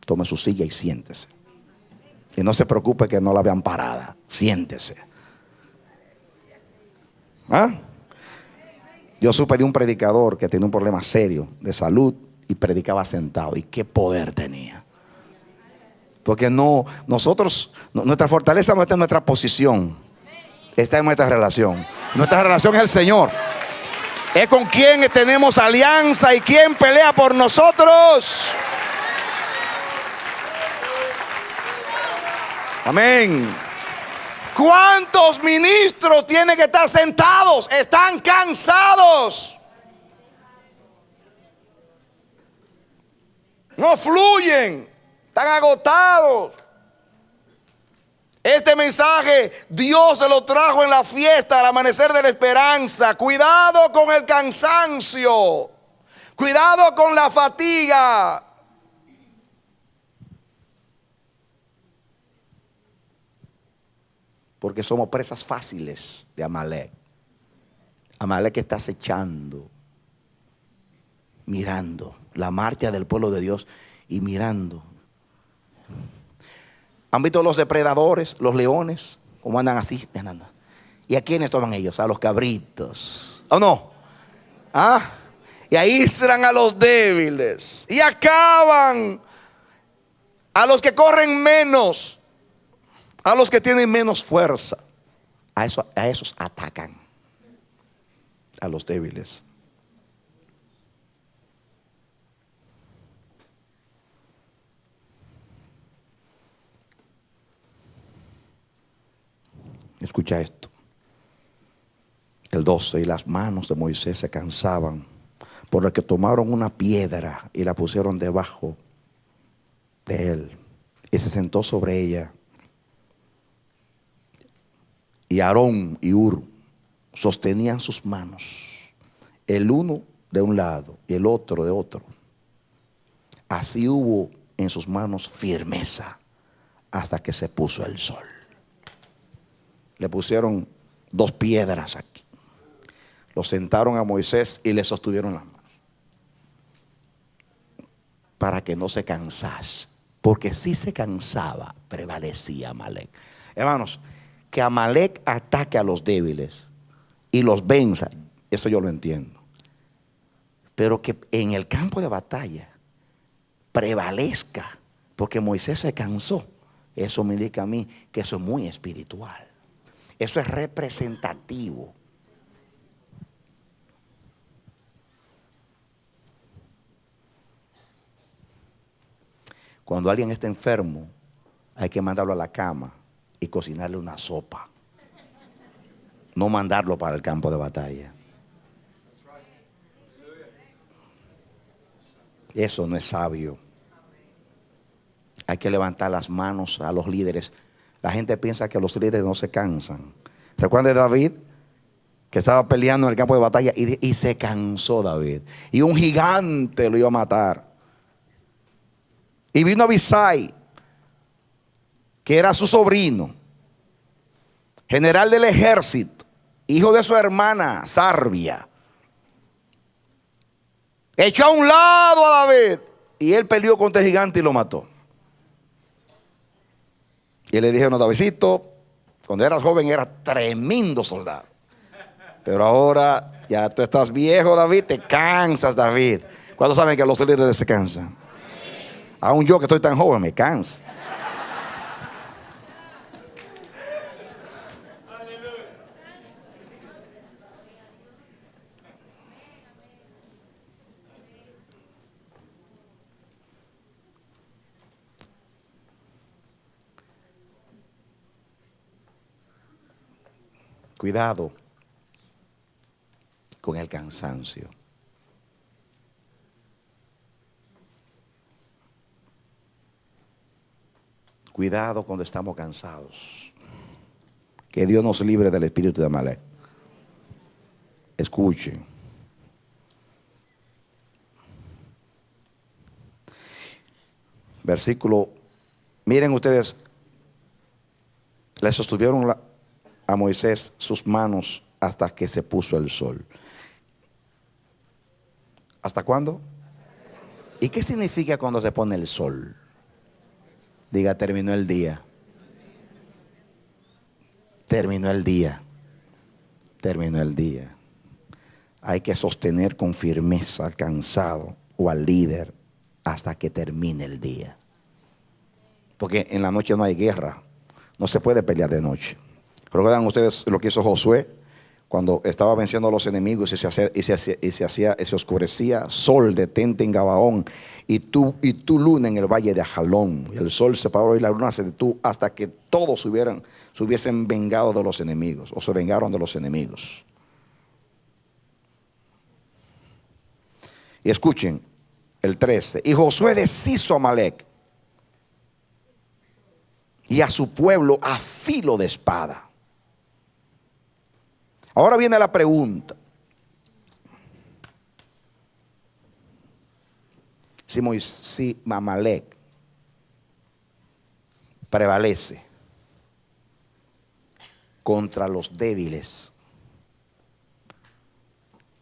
tome su silla y siéntese. Y no se preocupe que no la vean parada. Siéntese. ¿Ah? Yo supe de un predicador que tenía un problema serio de salud y predicaba sentado. Y qué poder tenía. Porque nuestra fortaleza no está en nuestra posición, está en nuestra relación. Nuestra relación es el Señor. Es con quien tenemos alianza y quien pelea por nosotros. Amén. ¿Cuántos ministros tienen que estar sentados? Están cansados. No fluyen. Están agotados. Este mensaje Dios se lo trajo en la fiesta al amanecer de la esperanza. Cuidado con el cansancio. Cuidado con la fatiga. Porque somos presas fáciles de Amalek. Amalek está acechando, mirando la marcha del pueblo de Dios y mirando. ¿Han visto los depredadores, los leones? ¿Cómo andan así? ¿Y a quiénes toman ellos? A los cabritos. ¿O no? ¿Ah? Y aíslan a los débiles. Y acaban a los que corren menos. A los que tienen menos fuerza. A esos atacan. A los débiles. Escucha esto. El 12. Y las manos de Moisés se cansaban, por lo que tomaron una piedra y la pusieron debajo de él, y se sentó sobre ella. Y Aarón y Hur sostenían sus manos, el uno de un lado y el otro de otro. Así hubo en sus manos firmeza hasta que se puso el sol. Le pusieron 2 piedras aquí. Lo sentaron a Moisés y le sostuvieron las manos para que no se cansase, porque si se cansaba prevalecía Amalek. Hermanos, que Amalek ataque a los débiles y los venza, eso yo lo entiendo. Pero que en el campo de batalla prevalezca porque Moisés se cansó, eso me indica a mí que eso es muy espiritual. Eso es representativo. Cuando alguien está enfermo, hay que mandarlo a la cama y cocinarle una sopa. No mandarlo para el campo de batalla. Eso no es sabio. Hay que levantar las manos a los líderes. La gente piensa que los líderes no se cansan. Recuerden David, que estaba peleando en el campo de batalla y se cansó David. Y un gigante lo iba a matar. Y vino Abisai, que era su sobrino, general del ejército, hijo de su hermana Sarbia. Echó a un lado a David y él peleó contra el gigante y lo mató. Y le dijeron: Davidcito, cuando eras joven eras tremendo soldado, pero ahora ya tú estás viejo, David, te cansas, David. ¿Cuántos saben que los líderes se cansan? Aún yo que estoy tan joven me canso. Cuidado con el cansancio. Cuidado cuando estamos cansados. Que Dios nos libre del espíritu de Amalek. Escuchen. Versículo. Miren ustedes. Le sostuvieron a Moisés sus manos hasta que se puso el sol. ¿Hasta cuándo? ¿Y qué significa cuando se pone el sol? Diga: terminó el día. Terminó el día. Terminó el día. Hay que sostener con firmeza al cansado o al líder hasta que termine el día. Porque en la noche no hay guerra. No se puede pelear de noche. ¿Recuerdan ustedes lo que hizo Josué cuando estaba venciendo a los enemigos y se oscurecía? Sol, detente en Gabaón, y tu luna en el valle de Ajalón. Y el sol se paró y la luna se detuvo hasta que todos se hubiesen vengado de los enemigos, o se vengaron de los enemigos. Y escuchen el 13. Y Josué deshizo a Amalek y a su pueblo a filo de espada. Ahora viene la pregunta. Si Amalek prevalece contra los débiles,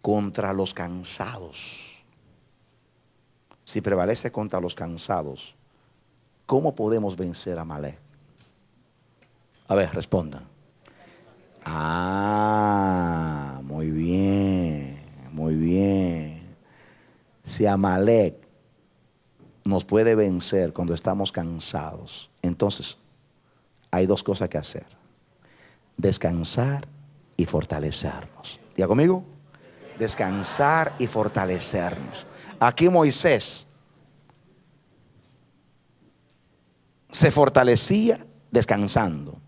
contra los cansados, si prevalece contra los cansados, ¿cómo podemos vencer a Amalek? A ver, respondan. Muy bien, muy bien. Si Amalek nos puede vencer cuando estamos cansados, entonces hay dos cosas que hacer: descansar y fortalecernos. ¿Ya conmigo? Descansar y fortalecernos. Aquí Moisés se fortalecía descansando,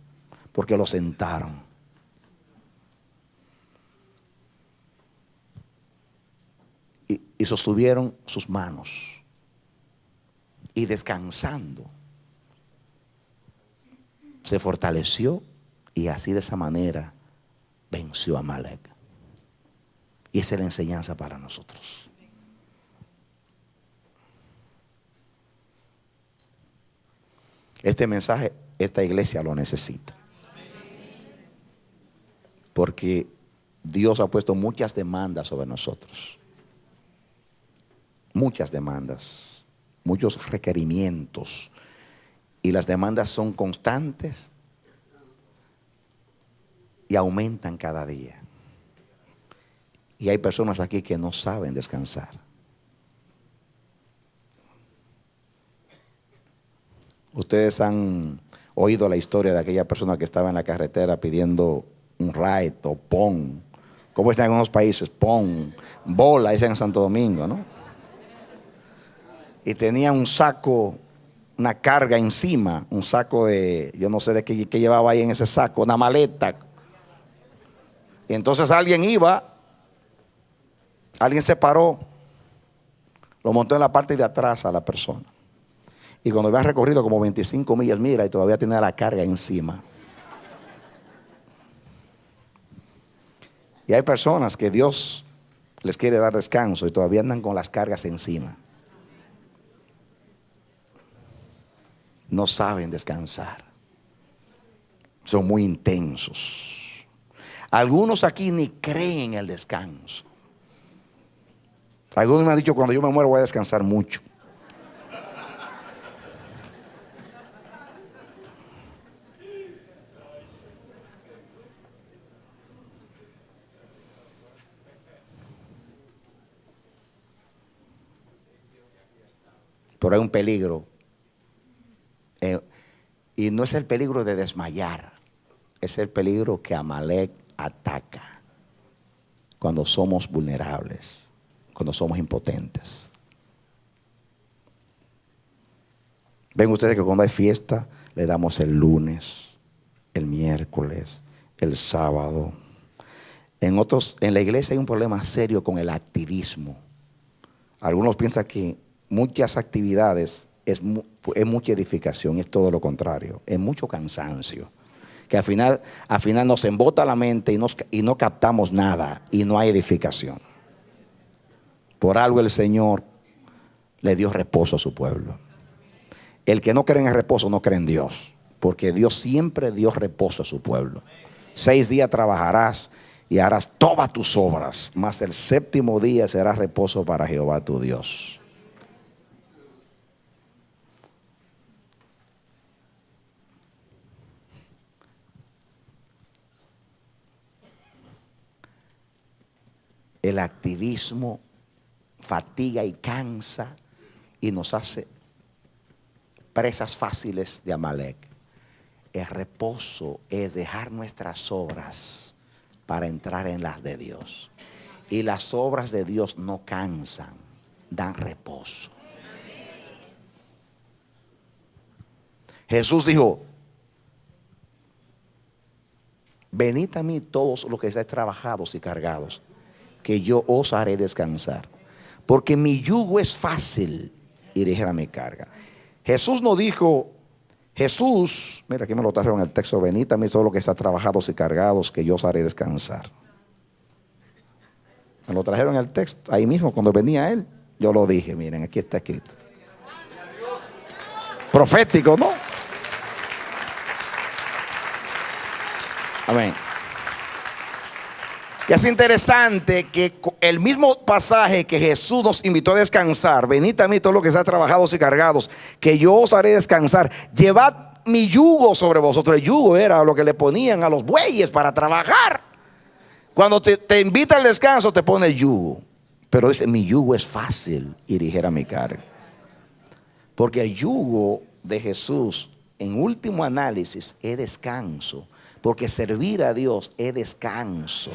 porque lo sentaron. Y sostuvieron sus manos. Y descansando se fortaleció, y así de esa manera venció a Amalek. Y esa es la enseñanza para nosotros. Este mensaje, esta iglesia lo necesita. Porque Dios ha puesto muchas demandas sobre nosotros. Muchas demandas, muchos requerimientos. Y las demandas son constantes y aumentan cada día. Y hay personas aquí que no saben descansar. Ustedes han oído la historia de aquella persona que estaba en la carretera pidiendo un ride o pon. ¿Cómo están en algunos países? Pon, bola, dicen en Santo Domingo, ¿no? Y tenía un saco, una carga encima, un saco de, yo no sé de qué llevaba ahí en ese saco, una maleta. Y entonces alguien se paró, lo montó en la parte de atrás a la persona. Y cuando había recorrido como 25 millas, mira, y todavía tenía la carga encima. Y hay personas que Dios les quiere dar descanso y todavía andan con las cargas encima. No saben descansar. Son muy intensos. Algunos aquí ni creen en el descanso. Algunos me han dicho, cuando yo me muero voy a descansar mucho. Pero hay un peligro. Y no es el peligro de desmayar. Es el peligro que Amalek ataca cuando somos vulnerables, cuando somos impotentes. Ven ustedes que cuando hay fiesta le damos el lunes, el miércoles, el sábado. En la iglesia hay un problema serio con el activismo. Algunos piensan que muchas actividades es mucha edificación. Es todo lo contrario, es mucho cansancio, que al final nos embota la mente y no captamos nada y no hay edificación. Por algo el Señor le dio reposo a su pueblo. El que no cree en el reposo no cree en Dios, porque Dios siempre dio reposo a su pueblo. 6 días trabajarás y harás todas tus obras, mas el 7º día será reposo para Jehová tu Dios. El activismo fatiga y cansa y nos hace presas fáciles de Amalek. El reposo es dejar nuestras obras para entrar en las de Dios. Y las obras de Dios no cansan, dan reposo. Jesús dijo: venid a mí todos los que estáis trabajados y cargados, que yo os haré descansar. Porque mi yugo es fácil y ligera mi carga. Jesús no dijo, mira, aquí me lo trajeron en el texto: venid a mí todos los que están trabajados y cargados, que yo os haré descansar. Me lo trajeron en el texto, ahí mismo cuando venía él. Yo lo dije, miren, aquí está escrito. Profético, ¿no? Amén. Y es interesante que el mismo pasaje que Jesús nos invitó a descansar: venid a mí todos los que están trabajados y cargados, que yo os haré descansar. Llevad mi yugo sobre vosotros. El yugo era lo que le ponían a los bueyes para trabajar. Cuando te invita al descanso te pone el yugo. Pero dice: mi yugo es fácil y ligera mi carga. Porque el yugo de Jesús, en último análisis, es descanso. Porque servir a Dios es descanso.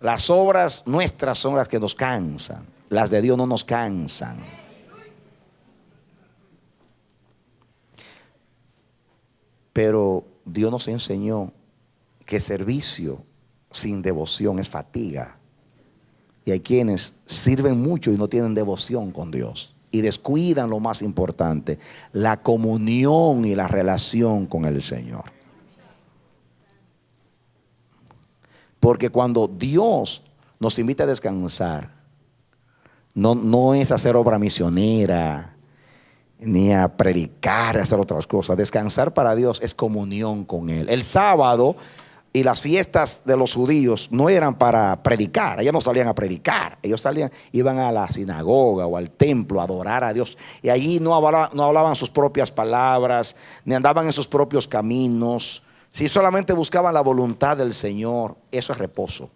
Las obras nuestras son las que nos cansan. Las de Dios no nos cansan. Pero Dios nos enseñó que servicio sin devoción es fatiga. Y hay quienes sirven mucho y no tienen devoción con Dios, y descuidan lo más importante: la comunión y la relación con el Señor. Porque cuando Dios nos invita a descansar, no es hacer obra misionera, ni a predicar, a hacer otras cosas. Descansar para Dios es comunión con Él. El sábado y las fiestas de los judíos no eran para predicar. Ellos no salían a predicar. Ellos iban a la sinagoga o al templo a adorar a Dios. Y allí no hablaban sus propias palabras, ni andaban en sus propios caminos. Si solamente buscaban la voluntad del Señor, eso es reposo.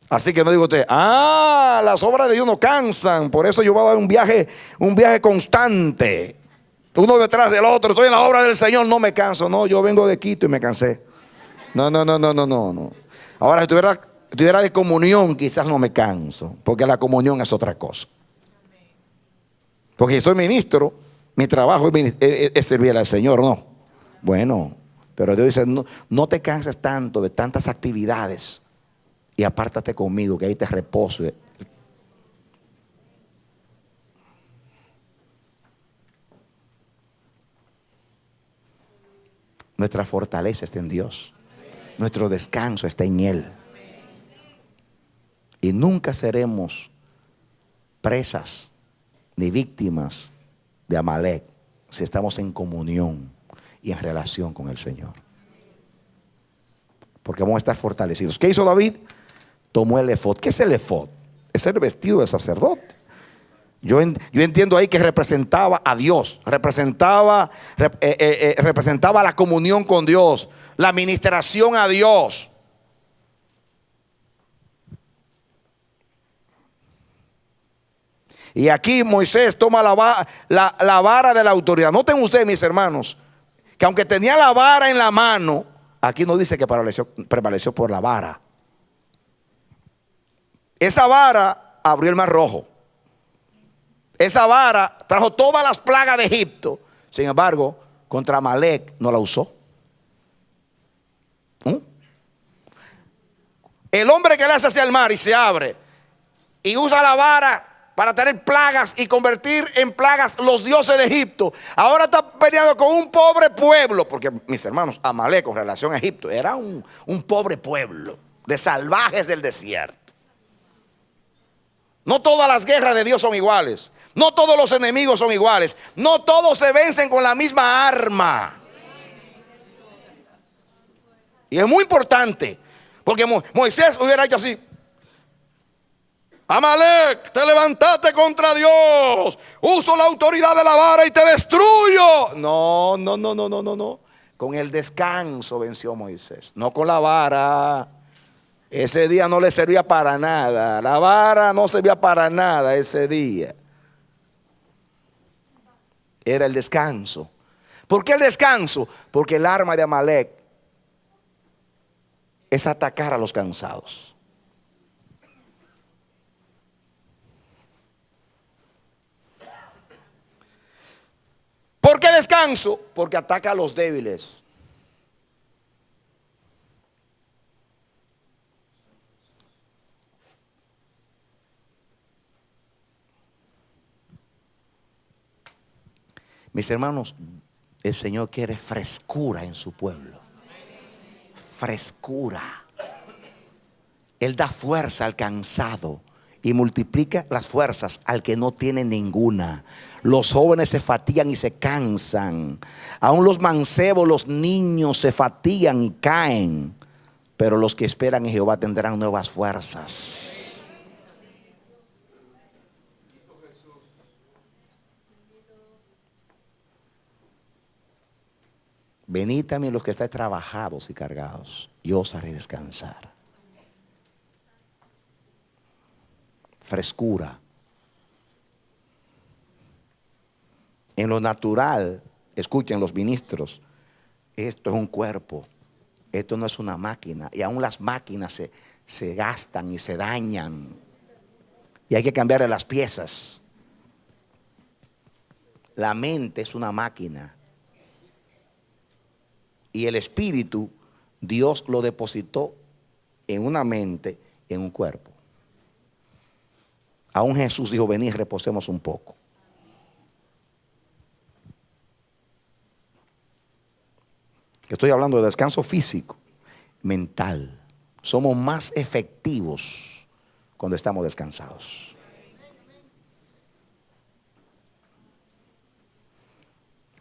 Así que no digo usted: las obras de Dios no cansan, por eso yo voy a dar un viaje constante, uno detrás del otro. Estoy en la obra del Señor, no me canso. No, yo vengo de Quito y me cansé. No. Ahora, si estuviera de comunión, quizás no me canso, porque la comunión es otra cosa. Porque si soy ministro, mi trabajo es servir al Señor, no. Bueno, pero Dios dice: no te canses tanto de tantas actividades, y apártate conmigo, que ahí te reposo. Nuestra fortaleza está en Dios. Nuestro descanso está en Él. Y nunca seremos presas ni víctimas de Amalek si estamos en comunión y en relación con el Señor. Porque vamos a estar fortalecidos. ¿Qué hizo David? Tomó el efod. ¿Qué es el efod? Es el vestido de sacerdote. Yo entiendo ahí que representaba a Dios, representaba la comunión con Dios, la ministración a Dios. Y aquí Moisés toma la vara de la autoridad. Noten ustedes, mis hermanos, que aunque tenía la vara en la mano, aquí no dice que prevaleció por la vara. Esa vara abrió el mar rojo. Esa vara trajo todas las plagas de Egipto. Sin embargo, contra Amalek no la usó. El hombre que le hace hacia el mar y se abre y usa la vara para tener plagas y convertir en plagas los dioses de Egipto, ahora está peleando con un pobre pueblo. Porque, mis hermanos, Amalek con relación a Egipto era un pobre pueblo de salvajes del desierto. No todas las guerras de Dios son iguales. No todos los enemigos son iguales. No todos se vencen con la misma arma. Y es muy importante, porque Moisés hubiera hecho así: Amalek, te levantaste contra Dios, uso la autoridad de la vara y te destruyo. No. Con el descanso venció Moisés, no con la vara. Ese día no le servía para nada. La vara no servía para nada ese día. Era el descanso. ¿Por qué el descanso? Porque el arma de Amalek es atacar a los cansados. ¿Por qué descanso? Porque ataca a los débiles. Mis hermanos, el Señor quiere frescura en su pueblo. Frescura. Él da fuerza al cansado y multiplica las fuerzas al que no tiene ninguna. Los jóvenes se fatigan y se cansan. Aún los mancebos, los niños se fatigan y caen. Pero los que esperan en Jehová tendrán nuevas fuerzas. Venid también los que estáis trabajados y cargados, yo os haré descansar. Frescura. En lo natural, escuchen los ministros, esto es un cuerpo, esto no es una máquina. Y aún las máquinas se gastan y se dañan. Y hay que cambiarle las piezas. La mente es una máquina. Y el espíritu, Dios lo depositó en una mente, en un cuerpo. Aún Jesús dijo: venid, reposemos un poco. Estoy hablando de descanso físico, mental. Somos más efectivos cuando estamos descansados.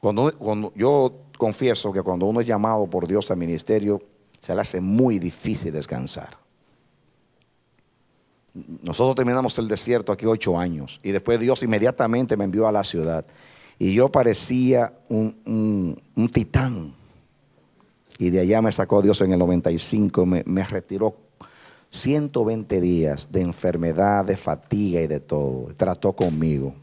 Cuando yo confieso que cuando uno es llamado por Dios al ministerio, se le hace muy difícil descansar. Nosotros terminamos el desierto aquí 8 años y después Dios inmediatamente me envió a la ciudad y yo parecía un titán. Y de allá me sacó Dios en el 95, me retiró 120 días de enfermedad, de fatiga y de todo. Trató conmigo.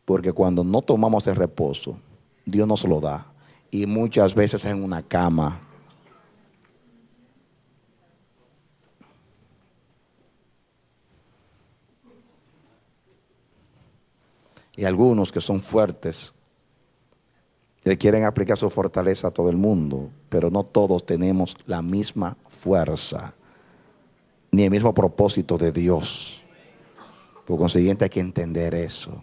Porque cuando no tomamos el reposo, Dios nos lo da. Y muchas veces en una cama. Y algunos que son fuertes, le quieren aplicar su fortaleza a todo el mundo. Pero no todos tenemos la misma fuerza, ni el mismo propósito de Dios. Por consiguiente hay que entender eso.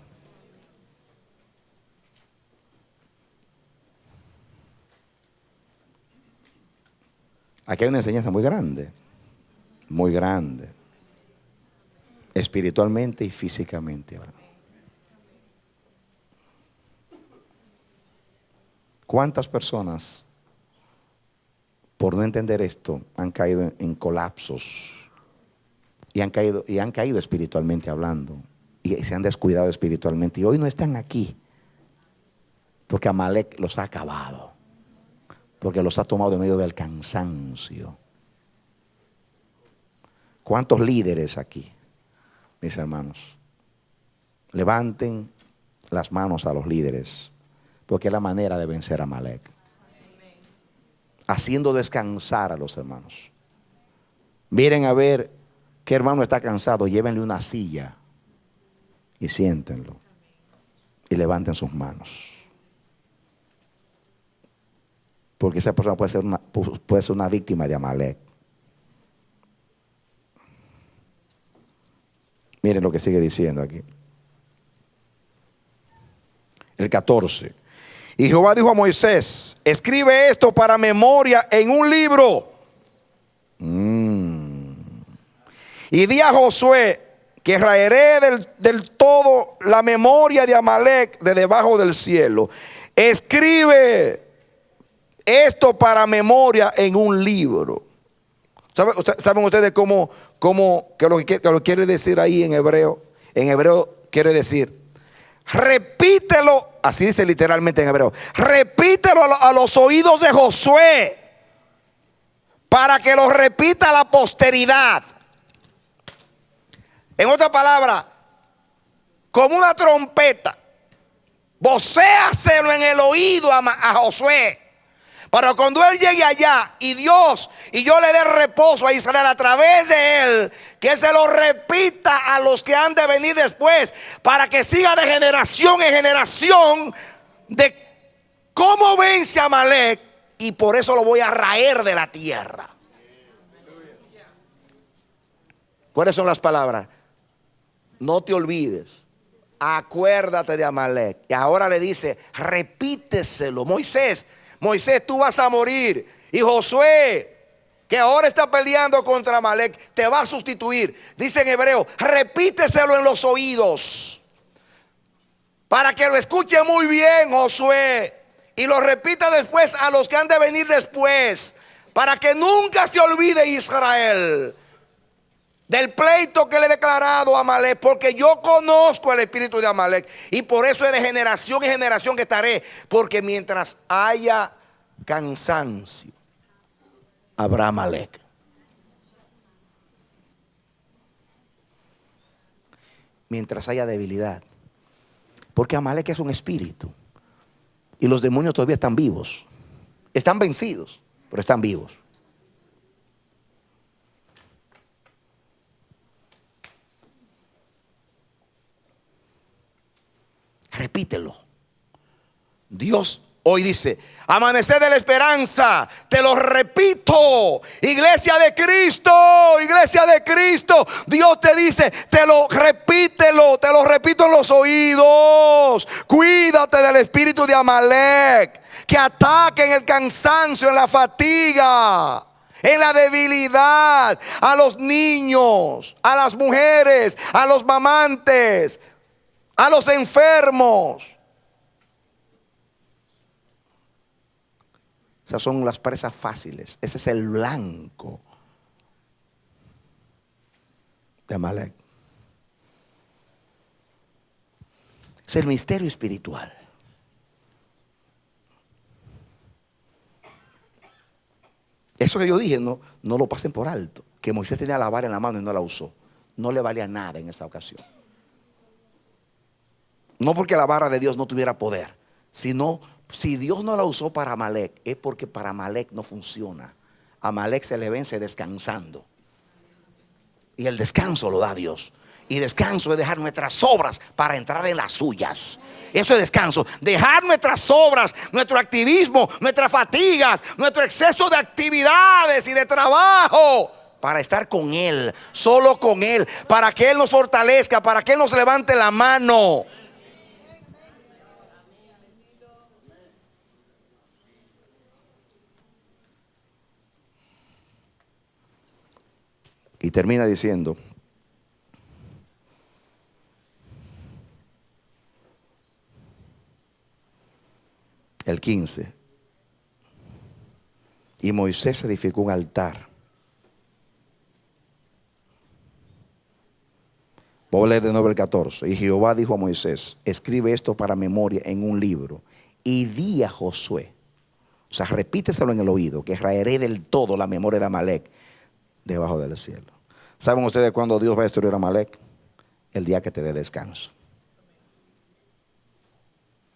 Aquí hay una enseñanza muy grande, espiritualmente y físicamente. ¿Cuántas personas, por no entender esto, han caído en colapsos y han caído espiritualmente hablando y se han descuidado espiritualmente y hoy no están aquí porque Amalek los ha acabado, porque los ha tomado en medio del cansancio? ¿Cuántos líderes aquí, mis hermanos? Levanten las manos a los líderes, porque es la manera de vencer a Amalek, haciendo descansar a los hermanos. Miren a ver qué hermano está cansado, llévenle una silla y siéntenlo y levanten sus manos, porque esa persona puede ser una víctima de Amalek. Miren lo que sigue diciendo aquí. El 14. Y Jehová dijo a Moisés: escribe esto para memoria en un libro. Y di a Josué que raeré del todo la memoria de Amalek de debajo del cielo. Escribe esto para memoria en un libro. ¿Saben ustedes cómo que lo quiere decir ahí en hebreo? En hebreo quiere decir: repítelo, así dice literalmente en hebreo, repítelo a los oídos de Josué para que lo repita la posteridad. En otra palabra, como una trompeta, vocéaselo en el oído a Josué, para cuando él llegue allá y yo le dé reposo a Israel a través de él, que él se lo repita a los que han de venir después, para que siga de generación en generación de cómo vence a Amalek, y por eso lo voy a raer de la tierra. ¿Cuáles son las palabras? No te olvides, acuérdate de Amalek. Y ahora le dice: repíteselo. Moisés, tú vas a morir. Y Josué, que ahora está peleando contra Amalek, te va a sustituir. Dice en hebreo: repíteselo en los oídos, para que lo escuche muy bien Josué, y lo repita después a los que han de venir después, para que nunca se olvide Israel del pleito que le he declarado a Amalek, porque yo conozco el espíritu de Amalek, y por eso es de generación en generación que estaré, porque mientras haya cansancio, habrá Amalek. Mientras haya debilidad, porque Amalek es un espíritu y los demonios todavía están vivos, están vencidos, pero están vivos. Repítelo. Dios hoy dice: amanecer de la esperanza, te lo repito, iglesia de Cristo, Dios te dice: te lo repito en los oídos. Cuídate del espíritu de Amalek, que ataca en el cansancio, en la fatiga, en la debilidad, a los niños, a las mujeres, a los mamantes, a los enfermos. Esas son las presas fáciles. Ese es el blanco de Amalek. Es el misterio espiritual. Eso que yo dije, no lo pasen por alto. Que Moisés tenía la vara en la mano y no la usó. No le valía nada en esa ocasión. No porque la vara de Dios no tuviera poder, sino si Dios no la usó para Amalek, es porque para Amalek no funciona. Amalek se le vence descansando, y el descanso lo da Dios. Y descanso es dejar nuestras obras para entrar en las suyas. Eso es descanso, dejar nuestras obras, nuestro activismo, nuestras fatigas, nuestro exceso de actividades y de trabajo, para estar con Él, solo con Él, para que Él nos fortalezca, para que Él nos levante la mano. Y termina diciendo: el 15. Y Moisés edificó un altar. Voy a leer de nuevo el 14. Y Jehová dijo a Moisés: escribe esto para memoria en un libro y di a Josué. O sea, repíteselo en el oído, que raeré del todo la memoria de Amalek debajo del cielo. ¿Saben ustedes cuándo Dios va a destruir a Amalek? El día que te dé descanso.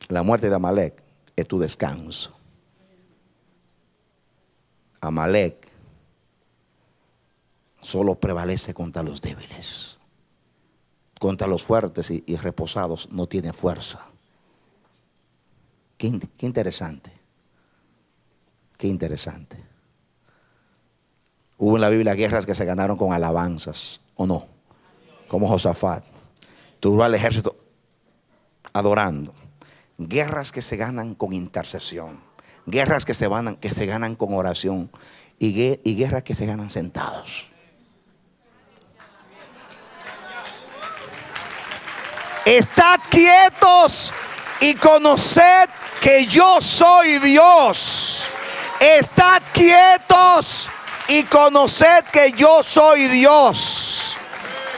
La muerte de Amalek es tu descanso. Amalek solo prevalece contra los débiles. Contra los fuertes y reposados no tiene fuerza. Qué interesante. Qué interesante. Hubo en la Biblia guerras que se ganaron con alabanzas, ¿o no? Como Josafat. Tuvo al ejército adorando. Guerras que se ganan con intercesión. Guerras que se ganan con oración. Y guerras que se ganan sentados. Estad quietos y conoced que yo soy Dios. Estad quietos y conoced que yo soy Dios.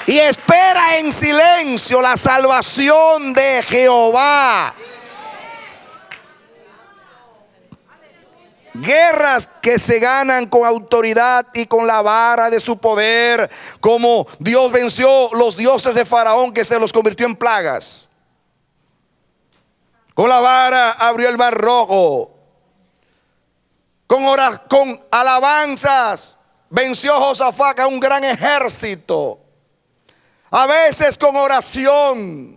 Y espera en silencio la salvación de Jehová. Guerras que se ganan con autoridad y con la vara de su poder, como Dios venció los dioses de Faraón, que se los convirtió en plagas. Con la vara abrió el mar rojo. Con alabanzas venció Josafat a un gran ejército. A veces con oración.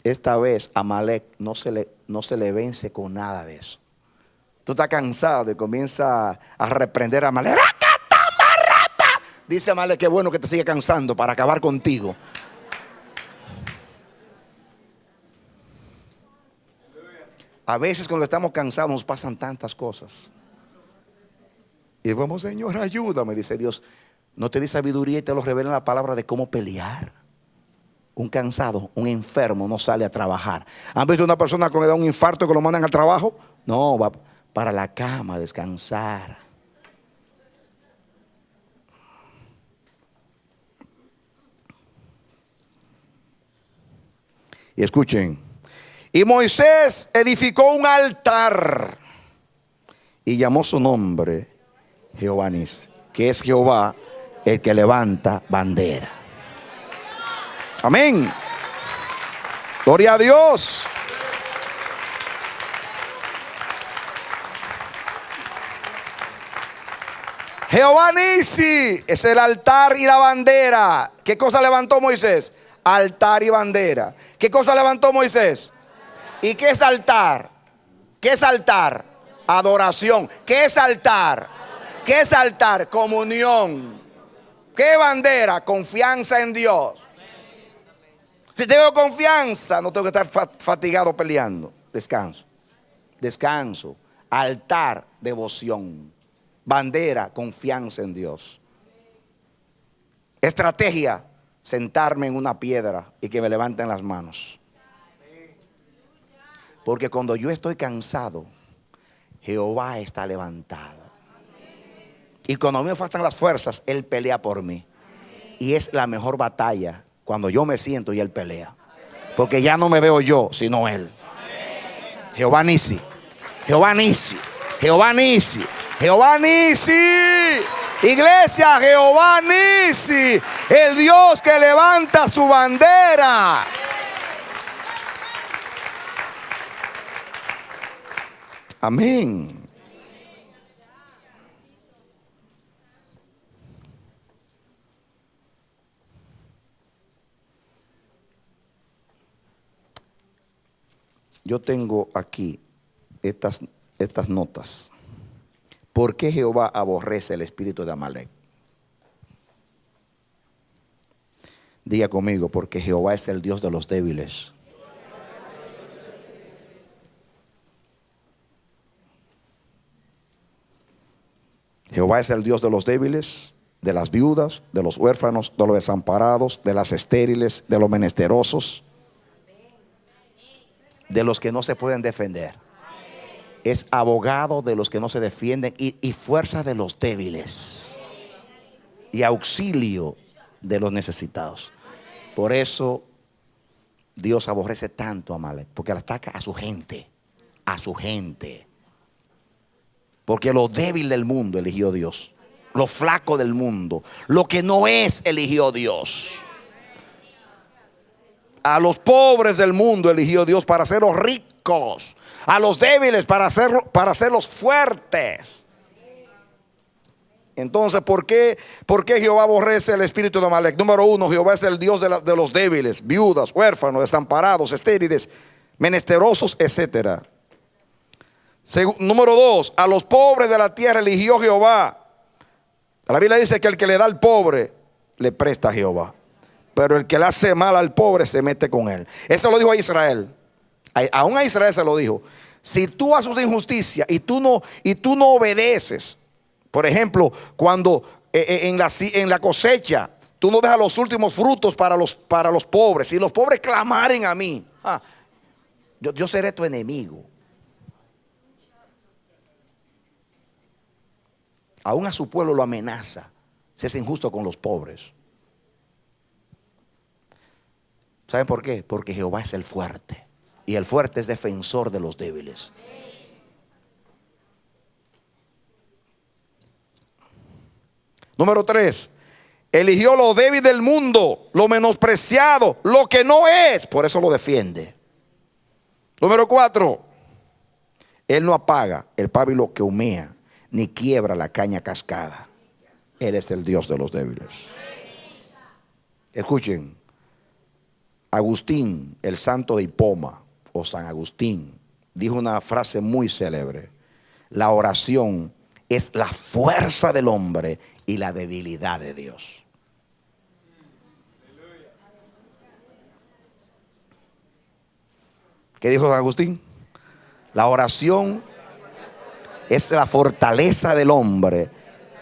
Esta vez Amalek no se le vence con nada de eso. Tú estás cansado y comienza a reprender a Amalek. Dice Amalek: qué bueno que te sigue cansando para acabar contigo. A veces cuando estamos cansados nos pasan tantas cosas. Y vamos: Señor, ayúdame, dice Dios. No te di sabiduría y te lo revela en la palabra de cómo pelear. Un cansado, un enfermo no sale a trabajar. ¿Han visto una persona que le da un infarto que lo mandan al trabajo? No, va para la cama a descansar. Y escuchen. Y Moisés edificó un altar y llamó su nombre Jehová Nissi, que es Jehová el que levanta bandera. Amén. Gloria a Dios. Jehová Nissi es el altar y la bandera. ¿Qué cosa levantó Moisés? Altar y bandera. ¿Qué cosa levantó Moisés? ¿Y qué es altar? ¿Qué es altar? Adoración. ¿Qué es altar? ¿Qué es altar? Comunión. ¿Qué bandera? Confianza en Dios. Si tengo confianza, no tengo que estar fatigado peleando. Descanso. Descanso. Altar, devoción. Bandera, confianza en Dios. Estrategia, sentarme en una piedra y que me levanten las manos. Porque cuando yo estoy cansado, Jehová está levantado. Y cuando a mí me faltan las fuerzas, Él pelea por mí. Y es la mejor batalla cuando yo me siento y Él pelea. Porque ya no me veo yo, sino Él. Jehová Nissi. Jehová Nissi. Jehová Nissi. Jehová Nissi. Iglesia, Jehová Nissi. El Dios que levanta su bandera. Amén. Yo tengo aquí estas notas. ¿Por qué Jehová aborrece el espíritu de Amalek? Diga conmigo: porque Jehová es el Dios de los débiles. Jehová es el Dios de los débiles, de las viudas, de los huérfanos, de los desamparados, de las estériles, de los menesterosos, de los que no se pueden defender. es abogado de los que no se defienden y fuerza de los débiles y auxilio de los necesitados. Por eso Dios aborrece tanto a Amalek, porque le ataca a su gente, a su gente. Porque lo débil del mundo eligió Dios, lo flaco del mundo, lo que no es, eligió Dios. A los pobres del mundo eligió Dios para hacerlos ricos, a los débiles para hacerlos fuertes. Entonces, ¿por qué Jehová aborrece el espíritu de Amalek? Número uno, Jehová es el Dios de los débiles, viudas, huérfanos, desamparados, estériles, menesterosos, etc. Número dos, a los pobres de la tierra eligió Jehová. La Biblia dice que el que le da al pobre le presta a Jehová, pero el que le hace mal al pobre se mete con él. Eso lo dijo a Israel. Aún a Israel se lo dijo. Si tú haces injusticia y tú no obedeces, por ejemplo, cuando en la cosecha tú no dejas los últimos frutos para los pobres, si los pobres clamaren a mí, yo seré tu enemigo. Aún a su pueblo lo amenaza si es injusto con los pobres. ¿Saben por qué? Porque Jehová es el fuerte, y el fuerte es defensor de los débiles. Número 3, eligió lo débil del mundo, lo menospreciado, lo que no es, por eso lo defiende. Número 4, él no apaga el pábilo que humea, ni quiebra la caña cascada. Él es el Dios de los débiles. Escuchen, Agustín, el santo de Hipona, o San Agustín, dijo una frase muy célebre: la oración es la fuerza del hombre y la debilidad de Dios. ¿Qué dijo San Agustín? La oración es la fortaleza del hombre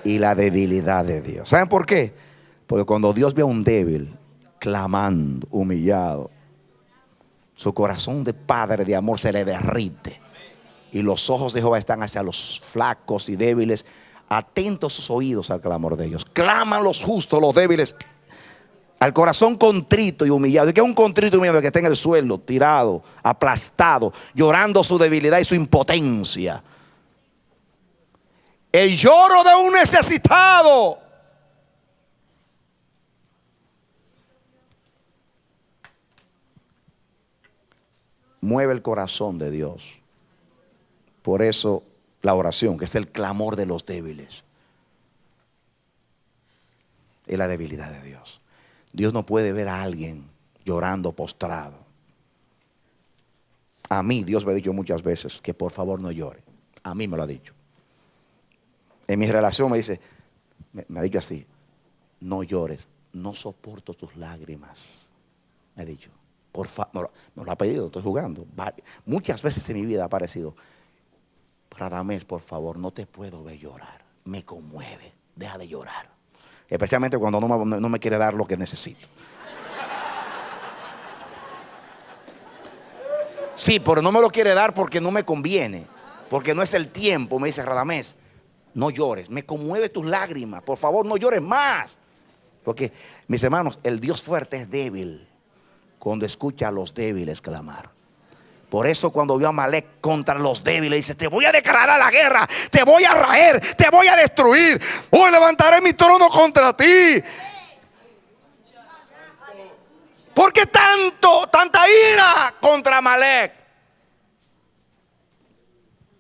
y la debilidad de Dios. ¿Saben por qué? Porque cuando Dios ve a un débil clamando, humillado, su corazón de padre de amor se le derrite, y los ojos de Jehová están hacia los flacos y débiles, atentos sus oídos al clamor de ellos. Claman los justos, los débiles, al corazón contrito y humillado. ¿Y qué es un contrito y humillado? El que está en el suelo, tirado, aplastado, llorando su debilidad y su impotencia. El lloro de un necesitado mueve el corazón de Dios. Por eso la oración, que es el clamor de los débiles, es la debilidad de Dios. Dios no puede ver a alguien llorando postrado. A mí Dios me ha dicho muchas veces que por favor no llore. A mí me lo ha dicho. En mi relación me dice, me ha dicho así: no llores, no soporto tus lágrimas. Me ha dicho, por favor, me lo ha pedido, estoy jugando. Muchas veces en mi vida ha aparecido: Radamés, por favor, no te puedo ver llorar, me conmueve, deja de llorar. Especialmente cuando no me quiere dar lo que necesito. Sí, pero no me lo quiere dar porque no me conviene, porque no es el tiempo. Me dice, Radamés, no llores, me conmueve tus lágrimas, por favor no llores más. Porque, mis hermanos, el Dios fuerte es débil cuando escucha a los débiles clamar. Por eso cuando vio a Amalek contra los débiles, dice: te voy a declarar la guerra, te voy a raer, te voy a destruir. Hoy levantaré mi trono contra ti. ¿Por qué tanta ira contra Amalek?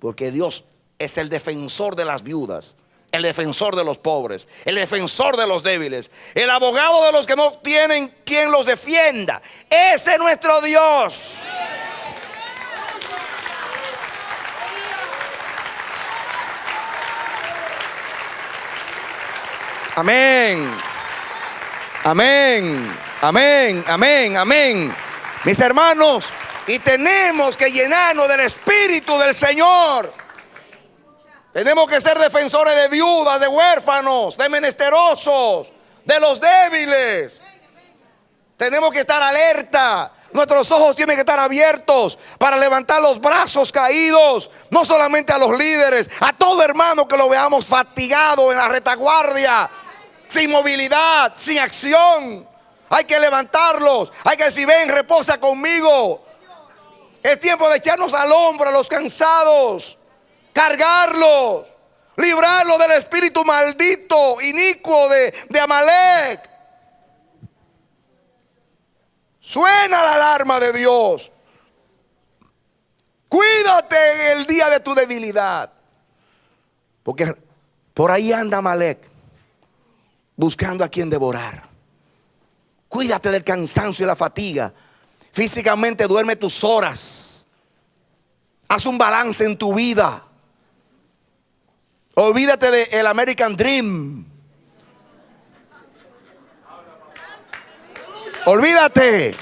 Porque Dios es el defensor de las viudas, el defensor de los pobres, el defensor de los débiles, el abogado de los que no tienen quien los defienda. Ese es nuestro Dios. Amén. Amén. Amén. Amén. Amén. Mis hermanos, y tenemos que llenarnos del Espíritu del Señor. Tenemos que ser defensores de viudas, de huérfanos, de menesterosos, de los débiles. Tenemos que estar alerta. Nuestros ojos tienen que estar abiertos para levantar los brazos caídos, no solamente a los líderes, a todo hermano que lo veamos fatigado en la retaguardia, sin movilidad, sin acción. Hay que levantarlos. Hay que decir: ven, reposa conmigo. Es tiempo de echarnos al hombro a los cansados, cargarlos, librarlos del espíritu maldito, inicuo de Amalek. Suena la alarma de Dios. Cuídate en el día de tu debilidad, porque por ahí anda Amalek buscando a quien devorar. Cuídate del cansancio y la fatiga. Físicamente duerme tus horas. Haz un balance en tu vida. Olvídate del American Dream. Olvídate.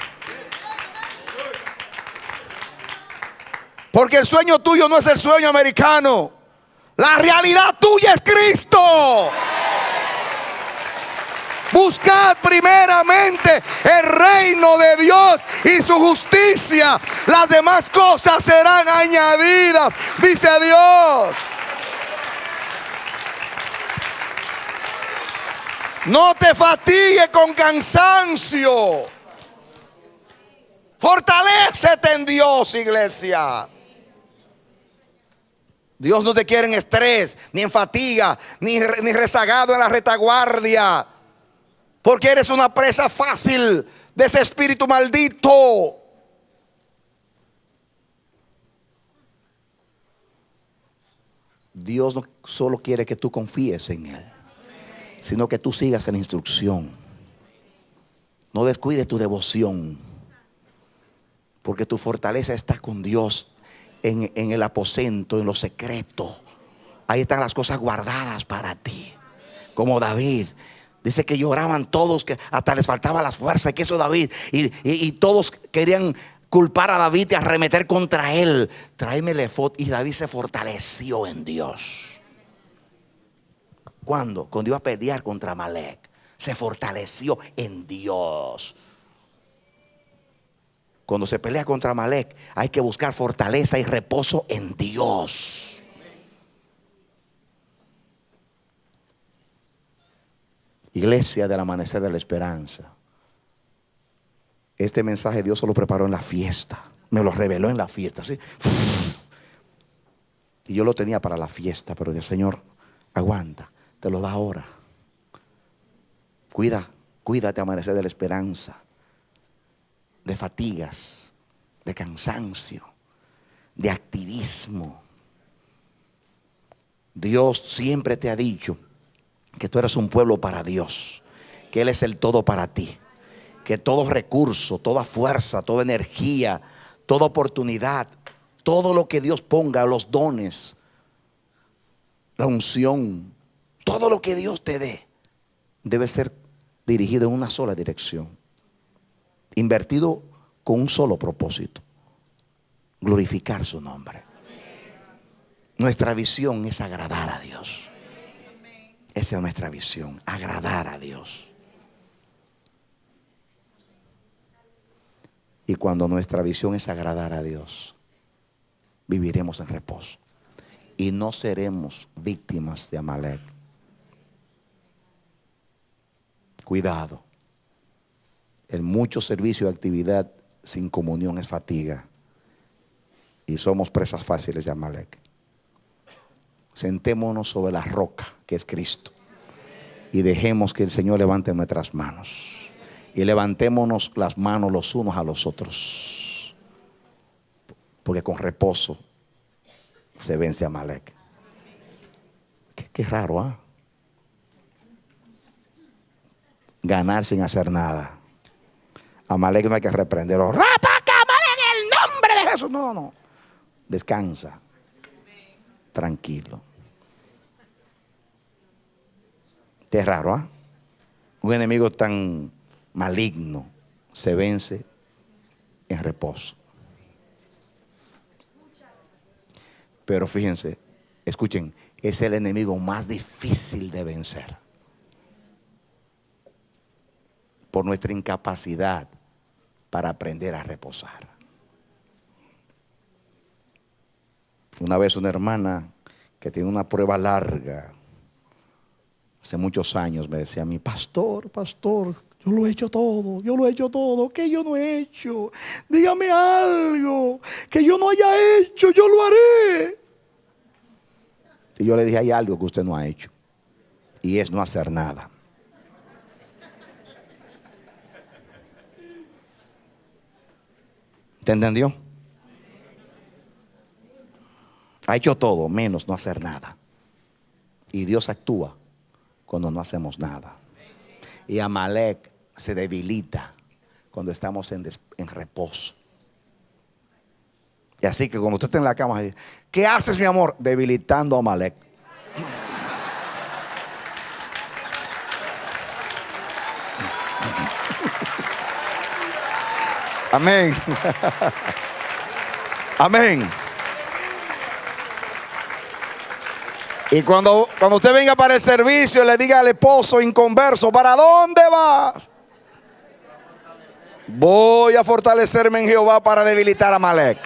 Porque el sueño tuyo no es el sueño americano. La realidad tuya es Cristo. Buscad primeramente el reino de Dios y su justicia. Las demás cosas serán añadidas, dice Dios. No te fatigues con cansancio. Fortalécete en Dios, iglesia. Dios no te quiere en estrés, ni en fatiga, ni rezagado en la retaguardia, porque eres una presa fácil de ese espíritu maldito. Dios no solo quiere que tú confíes en Él, sino que tú sigas en la instrucción. No descuides tu devoción, porque tu fortaleza está con Dios en el aposento, en lo secreto. Ahí están las cosas guardadas para ti. Como David. Dice que lloraban todos, que hasta les faltaba las fuerzas. Que eso David. Y todos querían culpar a David y arremeter contra él. Tráeme el efod. Y David se fortaleció en Dios. ¿Cuándo? Cuando iba a pelear contra Amalek. Se fortaleció en Dios. Cuando se pelea contra Amalek, hay que buscar fortaleza y reposo en Dios. Iglesia del Amanecer de la Esperanza, este mensaje Dios se lo preparó en la fiesta. Me lo reveló en la fiesta, ¿sí? Y yo lo tenía para la fiesta, pero el Señor, aguanta, te lo da ahora. Cuídate, Amanecer de la Esperanza, de fatigas, de cansancio, de activismo. Dios siempre te ha dicho que tú eres un pueblo para Dios, que Él es el todo para ti, que todo recurso, toda fuerza, toda energía, toda oportunidad, todo lo que Dios ponga, los dones, la unción, todo lo que Dios te dé, debe ser dirigido en una sola dirección, invertido con un solo propósito: glorificar su nombre. Nuestra visión es agradar a Dios. Esa es nuestra visión, agradar a Dios. Y cuando nuestra visión es agradar a Dios, viviremos en reposo y no seremos víctimas de Amalek. Cuidado. El mucho servicio y actividad sin comunión es fatiga, y somos presas fáciles de Amalek. Sentémonos sobre la roca que es Cristo y dejemos que el Señor levante nuestras manos, y levantémonos las manos los unos a los otros, porque con reposo se vence a Amalek. Qué raro, ¿ah? Ganar sin hacer nada. Amalek no hay que reprenderlo. ¡Rapaca, Amalek, en el nombre de Jesús! No. Descansa. Tranquilo. Es raro, ¿ah? Un enemigo tan maligno se vence en reposo. Pero fíjense, escuchen, es el enemigo más difícil de vencer. Por nuestra incapacidad para aprender a reposar. Una vez una hermana que tiene una prueba larga, hace muchos años, me decía a mí: pastor, yo lo he hecho todo, ¿qué yo no he hecho? Dígame algo que yo no haya hecho, yo lo haré. Y yo le dije: hay algo que usted no ha hecho, y es no hacer nada. ¿Te entendió? Ha hecho todo menos no hacer nada. Y Dios actúa cuando no hacemos nada. Y Amalek se debilita cuando estamos en reposo. Y así que cuando usted está en la cama, ¿qué haces, mi amor? Debilitando a Amalek. Amén. Amén. Y cuando usted venga para el servicio, le diga al esposo inconverso: ¿para dónde vas? Voy a fortalecerme en Jehová para debilitar a Amalek.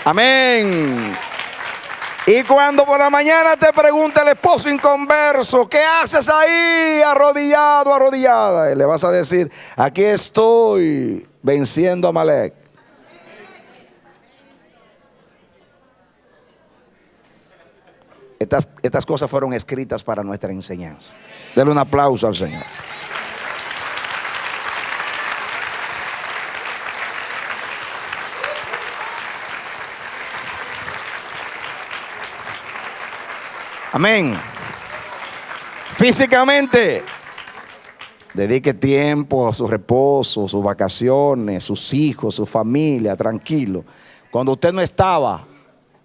Amén. Y cuando por la mañana te pregunte el esposo inconverso: ¿qué haces ahí arrodillado, arrodillada? Y le vas a decir: aquí estoy venciendo a Amalek. Estas cosas fueron escritas para nuestra enseñanza. Denle un aplauso al Señor. Amén. Físicamente, dedique tiempo a su reposo, sus vacaciones, sus hijos, su familia, tranquilo. Cuando usted no estaba,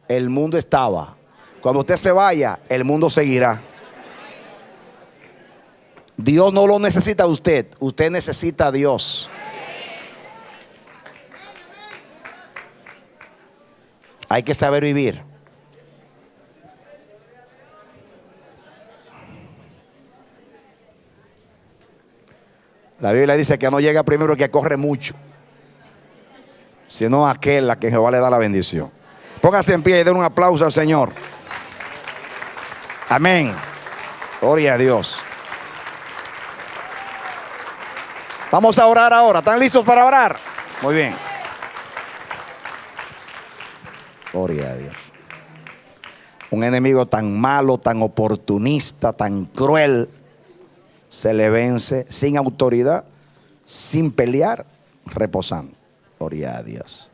el mundo estaba. Cuando usted se vaya, el mundo seguirá. Dios no lo necesita a usted, usted necesita a Dios. Hay que saber vivir. La Biblia dice que no llega primero el que corre mucho, sino aquel a quien Jehová le da la bendición. Póngase en pie y den un aplauso al Señor. Amén. Gloria a Dios. Vamos a orar ahora. ¿Están listos para orar? Muy bien. Gloria a Dios. Un enemigo tan malo, tan oportunista, tan cruel, se le vence sin autoridad, sin pelear, reposando. Gloria a Dios.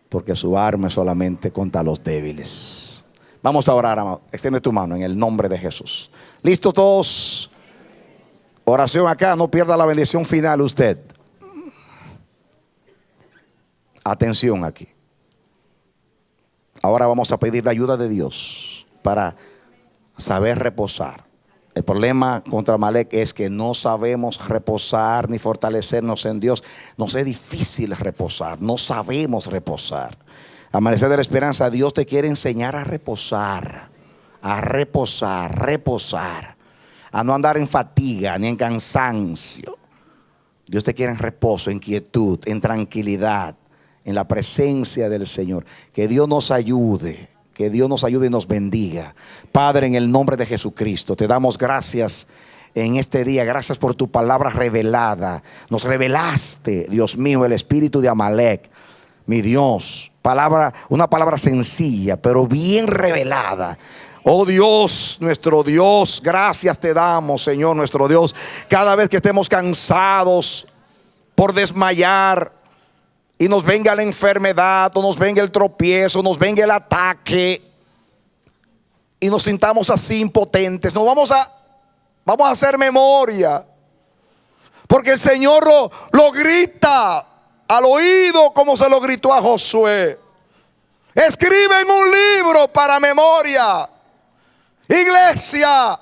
Porque su arma es solamente contra los débiles. Vamos a orar, amado. Extiende tu mano en el nombre de Jesús. ¿Listo todos? Oración acá, no pierda la bendición final usted. Atención aquí. Ahora vamos a pedir la ayuda de Dios para saber reposar. El problema contra Amalek es que no sabemos reposar ni fortalecernos en Dios. Nos es difícil reposar, no sabemos reposar. Amanecer de la Esperanza, Dios te quiere enseñar a reposar, a no andar en fatiga ni en cansancio. Dios te quiere en reposo, en quietud, en tranquilidad, en la presencia del Señor. Que Dios nos ayude. Que Dios nos ayude y nos bendiga. Padre, en el nombre de Jesucristo, te damos gracias en este día. Gracias por tu palabra revelada. Nos revelaste, Dios mío, el espíritu de Amalek. Mi Dios, una palabra sencilla, pero bien revelada. Oh Dios, nuestro Dios, gracias te damos, Señor, nuestro Dios. Cada vez que estemos cansados por desmayar, y nos venga la enfermedad, o nos venga el tropiezo, nos venga el ataque, y nos sintamos así impotentes, vamos a hacer memoria, porque el Señor lo grita al oído, como se lo gritó a Josué. Escriben un libro para memoria. Iglesia,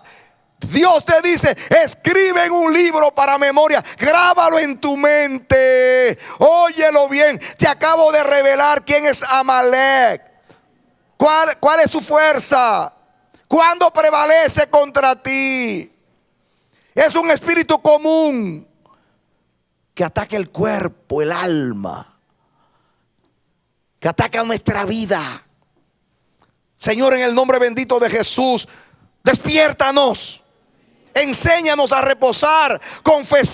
Dios te dice: escribe en un libro para memoria, grábalo en tu mente. Óyelo bien, te acabo de revelar quién es Amalek, cuál es su fuerza, cuándo prevalece contra ti. Es un espíritu común, que ataca el cuerpo, el alma, que ataca nuestra vida. Señor, en el nombre bendito de Jesús, despiértanos. Enséñanos a reposar.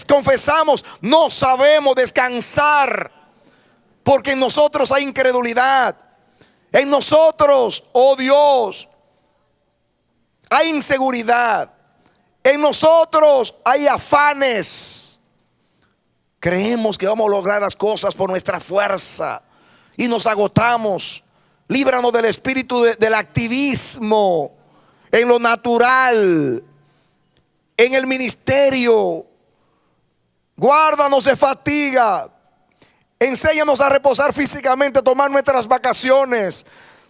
Confesamos, no sabemos descansar, porque en nosotros hay incredulidad. En nosotros, oh Dios, hay inseguridad. En nosotros hay afanes. Creemos que vamos a lograr las cosas por nuestra fuerza y nos agotamos. Líbranos del espíritu del activismo en lo natural, en el ministerio. Guárdanos de fatiga. Enséñanos a reposar físicamente, tomar nuestras vacaciones,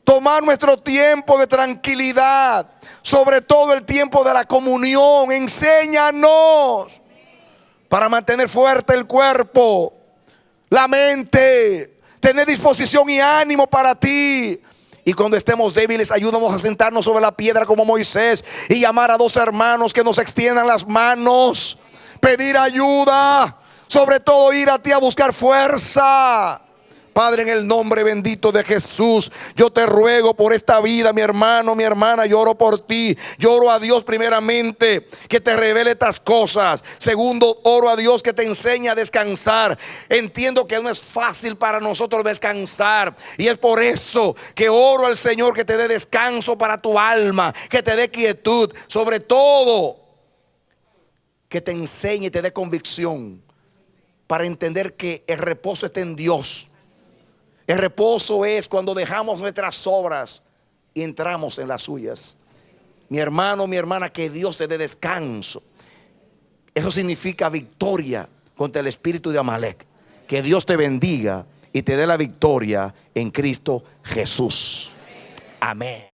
tomar nuestro tiempo de tranquilidad, sobre todo el tiempo de la comunión. Enséñanos para mantener fuerte el cuerpo, la mente, tener disposición y ánimo para ti. Y cuando estemos débiles, ayúdanos a sentarnos sobre la piedra como Moisés y llamar a 2 hermanos que nos extiendan las manos, pedir ayuda, sobre todo ir a ti a buscar fuerza. Padre, en el nombre bendito de Jesús, yo te ruego por esta vida, mi hermano, mi hermana. Yo oro por ti. Yo oro a Dios primeramente que te revele estas cosas. Segundo, oro a Dios que te enseñe a descansar. Entiendo que no es fácil para nosotros descansar, y es por eso que oro al Señor que te dé descanso para tu alma, que te dé quietud, sobre todo que te enseñe y te dé convicción para entender que el reposo está en Dios. El reposo es cuando dejamos nuestras obras y entramos en las suyas. Mi hermano, mi hermana, que Dios te dé descanso. Eso significa victoria contra el espíritu de Amalek. Que Dios te bendiga y te dé la victoria en Cristo Jesús. Amén.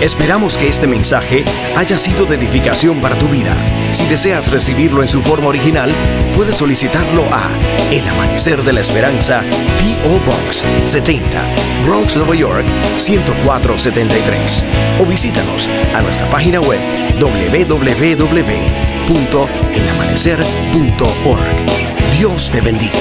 Esperamos que este mensaje haya sido de edificación para tu vida. Si deseas recibirlo en su forma original, puedes solicitarlo a El Amanecer de la Esperanza, P.O. Box 70, Bronx, Nueva York 10473. O visítanos a nuestra página web www.elamanecer.org. Dios te bendiga.